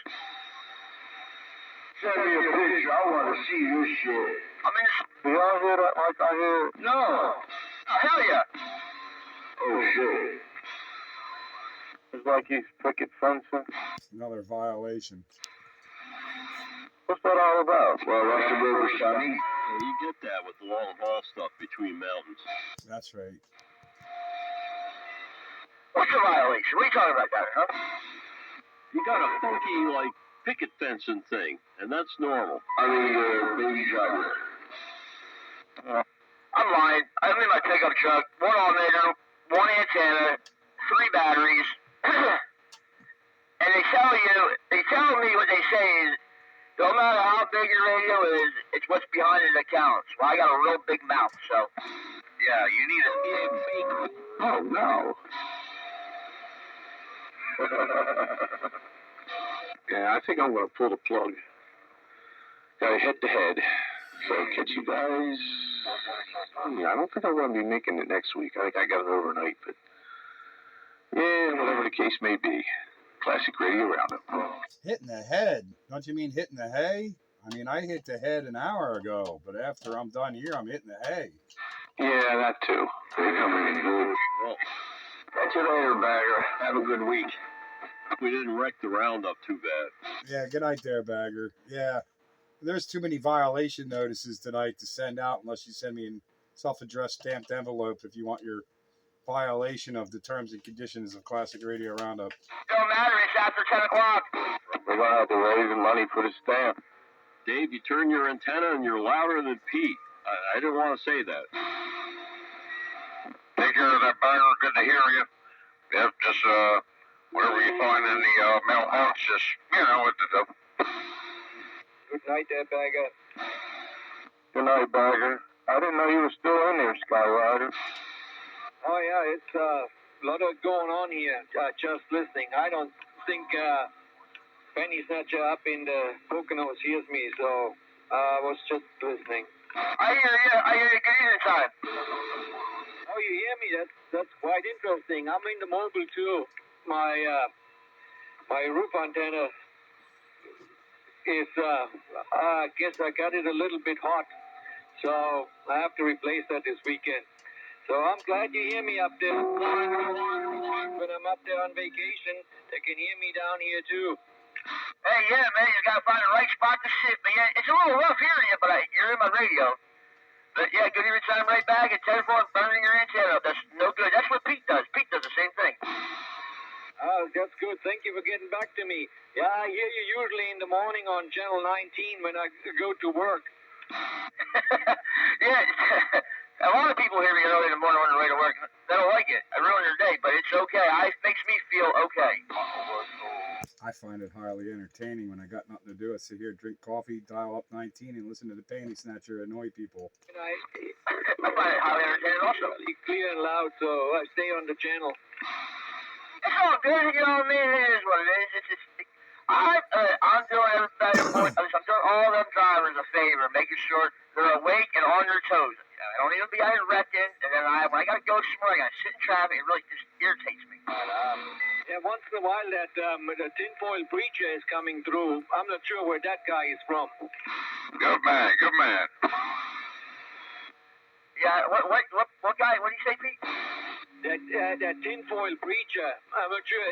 Send me a picture. I want to see this shit. I mean, Do y'all hear that like I hear it? No. oh, hell yeah. Oh, shit. It's like he's picket fencing. Another violation. What's that all about? Well, that's the river, Sonny. Yeah, you get that with the long haul stuff between mountains. That's right. What's the violation? What are you talking about, Doctor, huh? You got a funky, like, picket fencing thing, and that's normal. I mean, baby driver. I'm lying. I'm in my pickup truck, 1 alternator, 1 antenna, 3 batteries. And they tell me what they say is, no matter how big your radio is, it's what's behind it that counts. Well, I got a real big mouth, so. Yeah, you need a big. Oh, no. Yeah, I think I'm going to pull the plug. Got to hit the head. So, catch you guys. I don't think I'm going to be making it next week. I think I got it overnight, but yeah, whatever the case may be. Classic Radio Roundup. Hitting the head. Don't you mean hitting the hay? I mean, I hit the head an hour ago, but after I'm done here, I'm hitting the hay. Yeah, that too. They coming in good. Well, Catch you later, Bagger. Have a good week. we didn't wreck the roundup too bad. Yeah, good night there, Bagger. Yeah, there's too many violation notices tonight to send out unless you send me a self-addressed stamped envelope if you want your violation of the terms and conditions of Classic Radio Roundup. Don't matter, it's after 10 o'clock. We're going to have to raise the money for the stamp. Dave, you turn your antenna and you're louder than Pete. I didn't want to say that. Take care of that, Bagger. Good to hear you. Yep, just, whatever you find in the, mailbox, just, you know what to do. Good night there, Bagger. Good night, Bagger. I didn't know you were still in there, Skyrider. Oh, yeah, it's a lot of going on here. Just listening. I don't think Penny Snatcher up in the Poconos hears me, so I was just listening. I hear you. Good evening time. Oh, you hear me? That's quite interesting. I'm in the mobile too. My roof antenna is I guess I got it a little bit hot, so I have to replace that this weekend. So I'm glad you hear me up there. When I'm up there on vacation, they can hear me down here too. Hey, yeah, man, you gotta find the right spot to sit. But yeah, it's a little rough hearing you, but you're in my radio. But yeah, good evening time right back at 10-4, burning your antenna up. That's no good. That's what Pete does. Pete does the same thing. Oh, that's good. Thank you for getting back to me. Yeah, I hear you usually in the morning on Channel 19 when I go to work. Yeah, a lot of people hear me early in the morning on the way to work. They don't like it. I ruin their day, but it's okay. It makes me feel okay. I find it highly entertaining when I got nothing to do. I sit here, drink coffee, dial up 19, and listen to the Panty Snatcher annoy people. And I find it highly entertaining also. clear and loud, so I stay on the channel. It's all good, you know what I mean? It is what it is. I'm doing everybody, I'm doing all them drivers a favor, making sure they're awake and on their toes. I don't even be out here wrecking, and then when I gotta go somewhere, I gotta sit in traffic. It really just irritates me. Yeah, once in a while that the tinfoil preacher is coming through. I'm not sure where that guy is from. Good man. Yeah, what guy? What do you say, Pete? That tinfoil preacher. I'm not sure.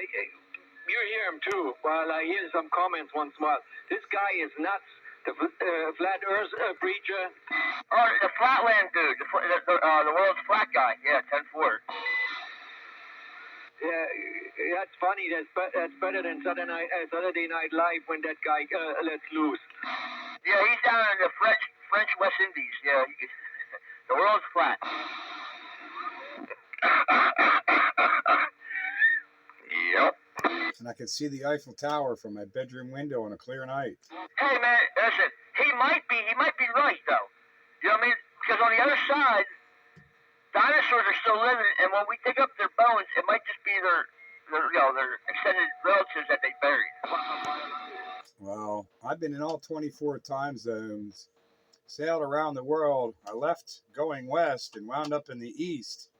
You hear him too. Well, I hear some comments once in a while. This guy is nuts. The flat Earth preacher. Oh, the Flatland dude, the world's flat guy. Yeah, 10-4. Yeah, that's funny. That's better than Saturday Night Live when that guy lets loose. Yeah, he's down in the French West Indies. Yeah, the world's flat. Yep. And I can see the Eiffel Tower from my bedroom window on a clear night. Hey man, listen, he might be right though. You know what I mean? Because on the other side, dinosaurs are still living, and when we dig up their bones, it might just be their extended relatives that they buried. Well, I've been in all 24 time zones sailed around the world. I left going west and wound up in the east.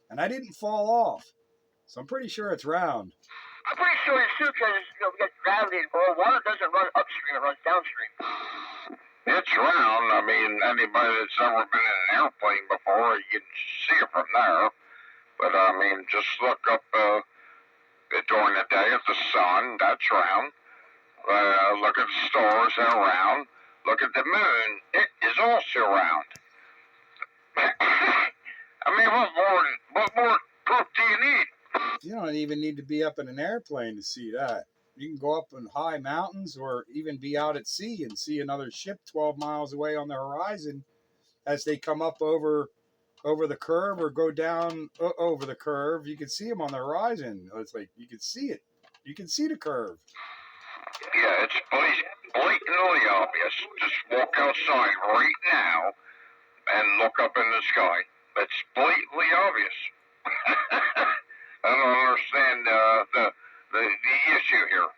And I didn't fall off. So I'm pretty sure it's round. I'm pretty sure it's too, because we got gravity involved. Water doesn't run upstream, it runs downstream. It's round. I mean, anybody that's ever been in an airplane before, you can see it from there. But I mean, just look up during the day at the sun. That's round. Look at the stars, they're round. Look at the moon, it is also round. I mean, what more proof do you need? You don't even need to be up in an airplane to see that. You can go up in high mountains or even be out at sea and see another ship 12 miles away on the horizon as they come up over the curve or go down over the curve. You can see them on the horizon. It's like you can see it. You can see the curve. Yeah, it's blatantly obvious. Just walk outside right now and look up in the sky. It's blatantly obvious. I don't understand the issue here.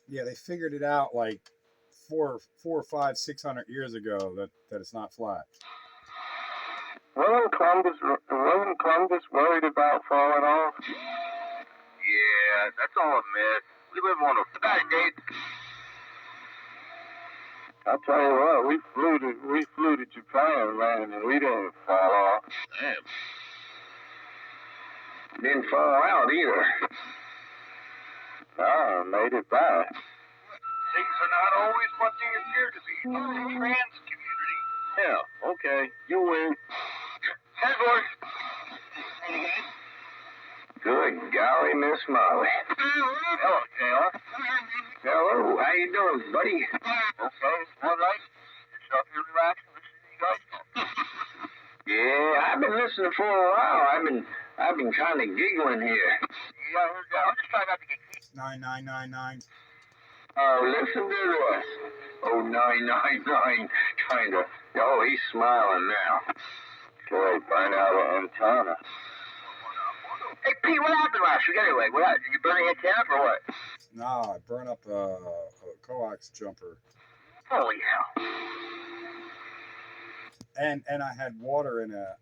Yeah, they figured it out like 600 years ago that it's not flat. Wasn't Columbus worried about falling off? Yeah, that's all a myth. We live on a bad date. I tell you what, we flew to Japan, man, and we didn't fall off. Damn. Didn't fall out either. No, made it back. Things are not always what they appear to be. Trans community. Yeah, okay, you win. Hey, boys. Good golly, Miss Molly. Hello, JR. Hello, how you doing, buddy? Okay, all right. Yourself here relaxing, listening to you guys talk. Yeah, I've been listening for a while. I've been kind of giggling here. Yeah, I heard that. I'm just trying not to get kicked. 9999. Oh, listen to this. Oh, 999. Trying to. Oh, he's smiling now. Boy, burn out an antenna. Hey, Pete, what happened last week anyway? Did you burn the antenna or what? Nah, I burn up a coax jumper. Holy hell. And I had water in a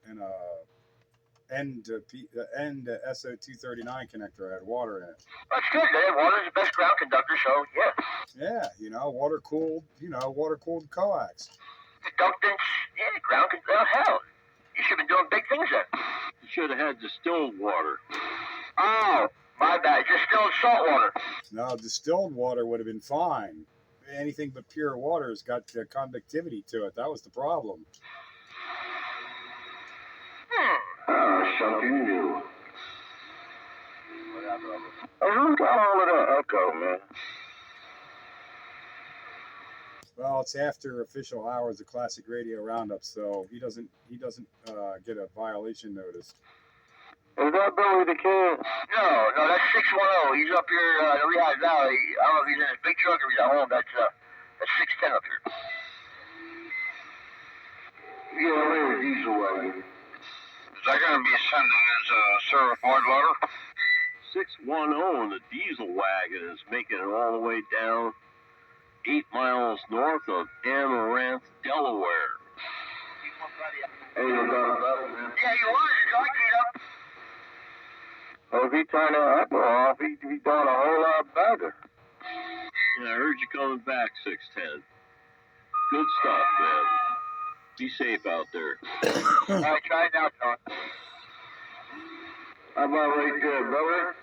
end SO239 connector. I had water in it. That's good, man. Water's the best ground conductor, so yeah. Yeah, water cooled coax. Conductance, ground conductor. Hell, you should have been doing big things then. You should have had distilled water. Oh, my bad. Distilled salt water. No, distilled water would have been fine. Anything but pure water has got conductivity to it. That was the problem. Something new. Who got all of that echo, man? Well, it's after official hours of Classic Radio Roundup, so he doesn't get a violation notice. Is that Billy the Kid? No, that's 610. He's up here in the Lehigh Valley. I don't know if he's in his big truck or he's at home. That's 610 up here. Yeah, we're a diesel wagon. Is that going to be sending his certified letter? 610 and the diesel wagon is making it all the way down 8 miles north of Amaranth, Delaware. Hey, you got about it, man. Yeah, you was. It's all keyed up. Well, if he turned that echo off, he'd be doing a whole lot better. Yeah, I heard you coming back, 610. Good stuff, man. Be safe out there. All right, try it now, John. How about right there, brother?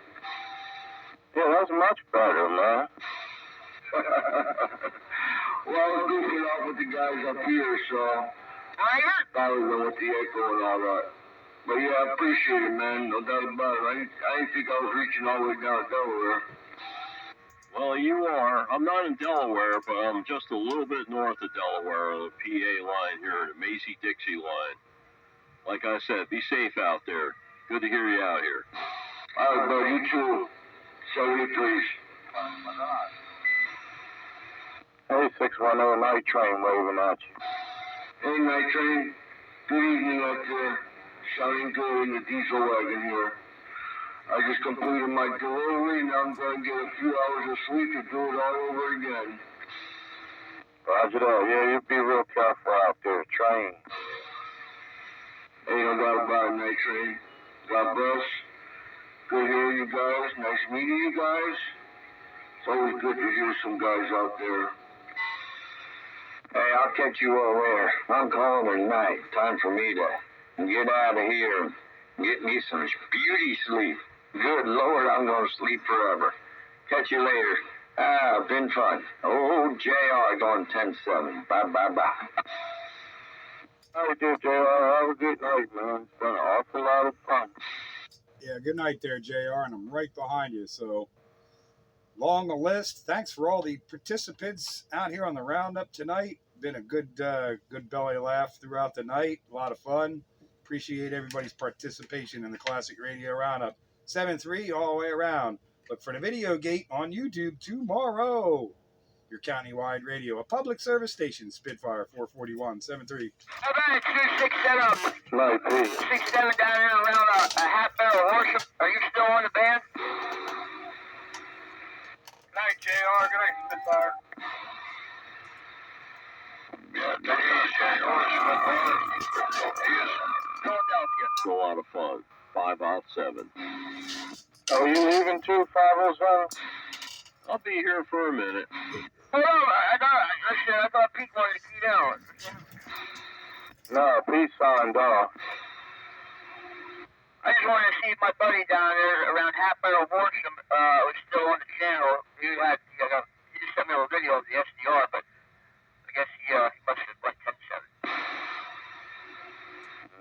Yeah, that's much better, man. Well, I was goofing off with the guys up here, so I was going with the echo and all that. But yeah, I appreciate it, man. No doubt about it. I didn't think I was reaching all the way down to Delaware. Well, you are. I'm not in Delaware, but I'm just a little bit north of Delaware on the PA line here, the Macy-Dixie line. Like I said, be safe out there. Good to hear you out here. All right, bro. You too. 73. Hey, 610 Night Train waving at you. Hey, Night Train. Good evening out there. Shouting good in the diesel wagon here. I just completed my delivery, and I'm going to get a few hours of sleep to do it all over again. Roger that. Yeah, you be real careful out there. Train. Ain't no doubt about it, Night Train. God bless. Good hearing you guys. Nice meeting you guys. It's always good to hear some guys out there. Hey, I'll catch you over there. I'm calling it night. Time for me to get out of here and get me some beauty sleep. Good Lord, I'm going to sleep forever. Catch you later. Been fun. Oh, JR going 10-7. Bye. How you do, JR? Have a good night, man. It's been an awful lot of fun. Yeah, good night there, JR, and I'm right behind you. So, long the list. Thanks for all the participants out here on the roundup tonight. Been a good belly laugh throughout the night. A lot of fun. Appreciate everybody's participation in the Classic Radio Roundup. 7-3 all the way around. Look for the video gate on YouTube tomorrow. Your county-wide radio, a public service station, Spitfire 441, 7-3. How about it's 267? Night, Pete. 67 down here around a half barrel worship. Are you still on the band? Good night, JR. Good night, Spitfire. Yeah, Philadelphia. A lot of fun. 5 out 7. Are you leaving too, 507? I'll be here for a minute. Hold on. I thought Pete wanted to key down. No, Pete signed off. I just wanted to see if my buddy down there around half barrel worship was still on the channel. He just sent me a video of the SDR, but I guess he must have like 10-7.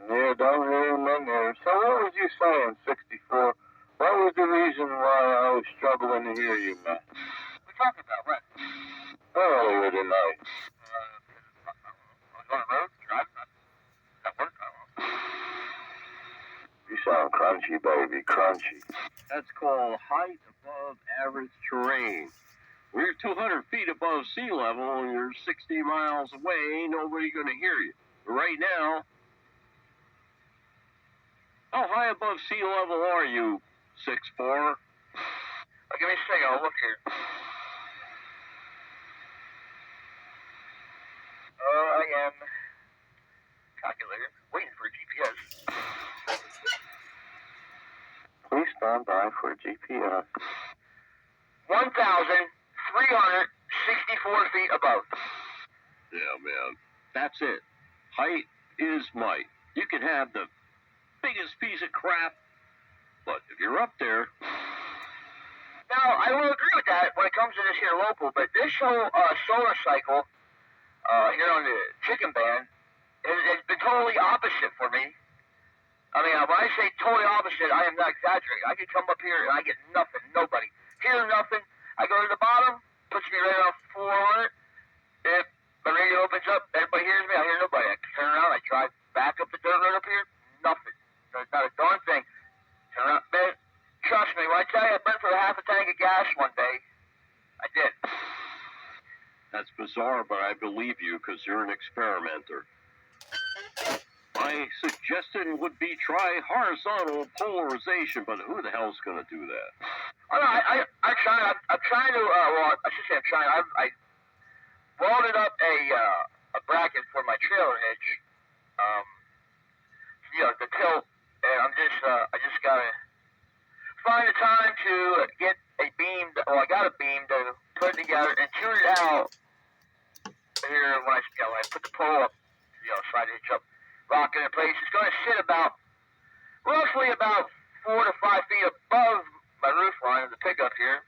Yeah, don't hear him in there. So what was you saying, 64? What was the reason why I was struggling to hear you, man? What are talking about? What? Earlier tonight. I was on the road, driving, at work, I don't know. You sound crunchy, baby, crunchy. That's called height above average terrain. When you're 200 feet above sea level and you're 60 miles away, ain't nobody going to hear you. But right now, how high above sea level are you, 6'4"? Give me a second, I'll look here. I am calculator, waiting for a GPS. Please stand by for a GPS. 1,364 feet above. Yeah, man. That's it. Height is might. You can have the biggest piece of crap, but if you're up there... Now, I will agree with that when it comes to this here local, but this whole solar cycle here on the chicken band has been totally opposite for me. I mean, when I say totally opposite, I am not exaggerating. I can come up here and I get nothing, nobody. Hear nothing. I go to the bottom, puts me right around 400. If the radio opens up, everybody hears me, I hear nobody. I turn around, I drive back up the dirt road up here, nothing. There's not a darn thing. Turn around, man, trust me, when I tell you I burned for half a tank of gas one day, I did. That's bizarre, but I believe you because you're an experimenter. My suggestion would be try horizontal polarization, but who the hell's going to do that? Oh, no, I'm trying. I'm trying to. Well, I should say I'm trying. I welded up a bracket for my trailer hitch. The tilt, and I just gotta find the time to get a beam. Well, I got a beam to put it together and tune it out. Here, when I put the pole up, slide the hitch up, lock it in place. It's going to sit roughly about 4 to 5 feet above my roof line of the pickup here.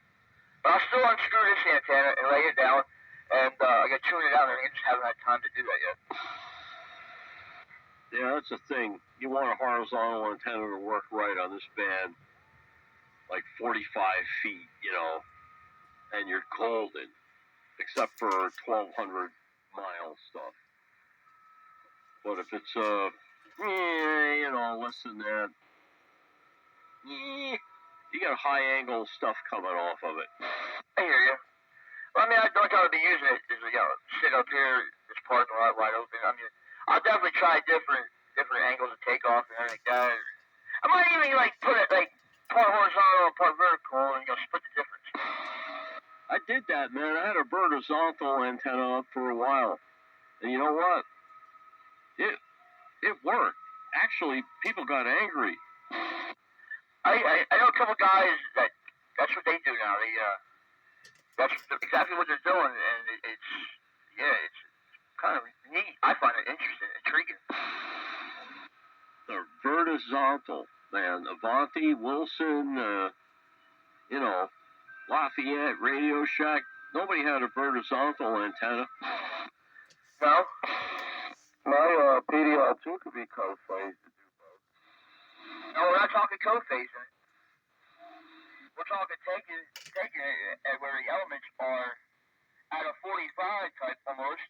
But I'll still unscrew this antenna and lay it down, and I got to tune it out, and I just haven't had time to do that yet. Yeah, that's the thing. You want a horizontal antenna to work right on this band, like 45 feet, and you're golden, except for 1,200 mile stuff. But if it's, less than that, you got high angle stuff coming off of it. I hear you. Well, I mean, I don't try to be using it as sit up here, this parking lot wide open. I mean, I'll definitely try different angles of takeoff and everything like that. I might even put it part horizontal and part vertical and split the difference. I did that, man. I had a horizontal antenna up for a while. And you know what? It worked. Actually, people got angry. I know a couple guys that's what they do now. That's exactly what they're doing, and it's kind of neat. I find it interesting, intriguing. The vertical, man. Avanti, Wilson, Lafayette, Radio Shack. Nobody had a vertical antenna. No? My PDL2 could be co-phased to do both. No, we're not talking co-phasing. We're talking taking it where the elements are at a 45 type almost,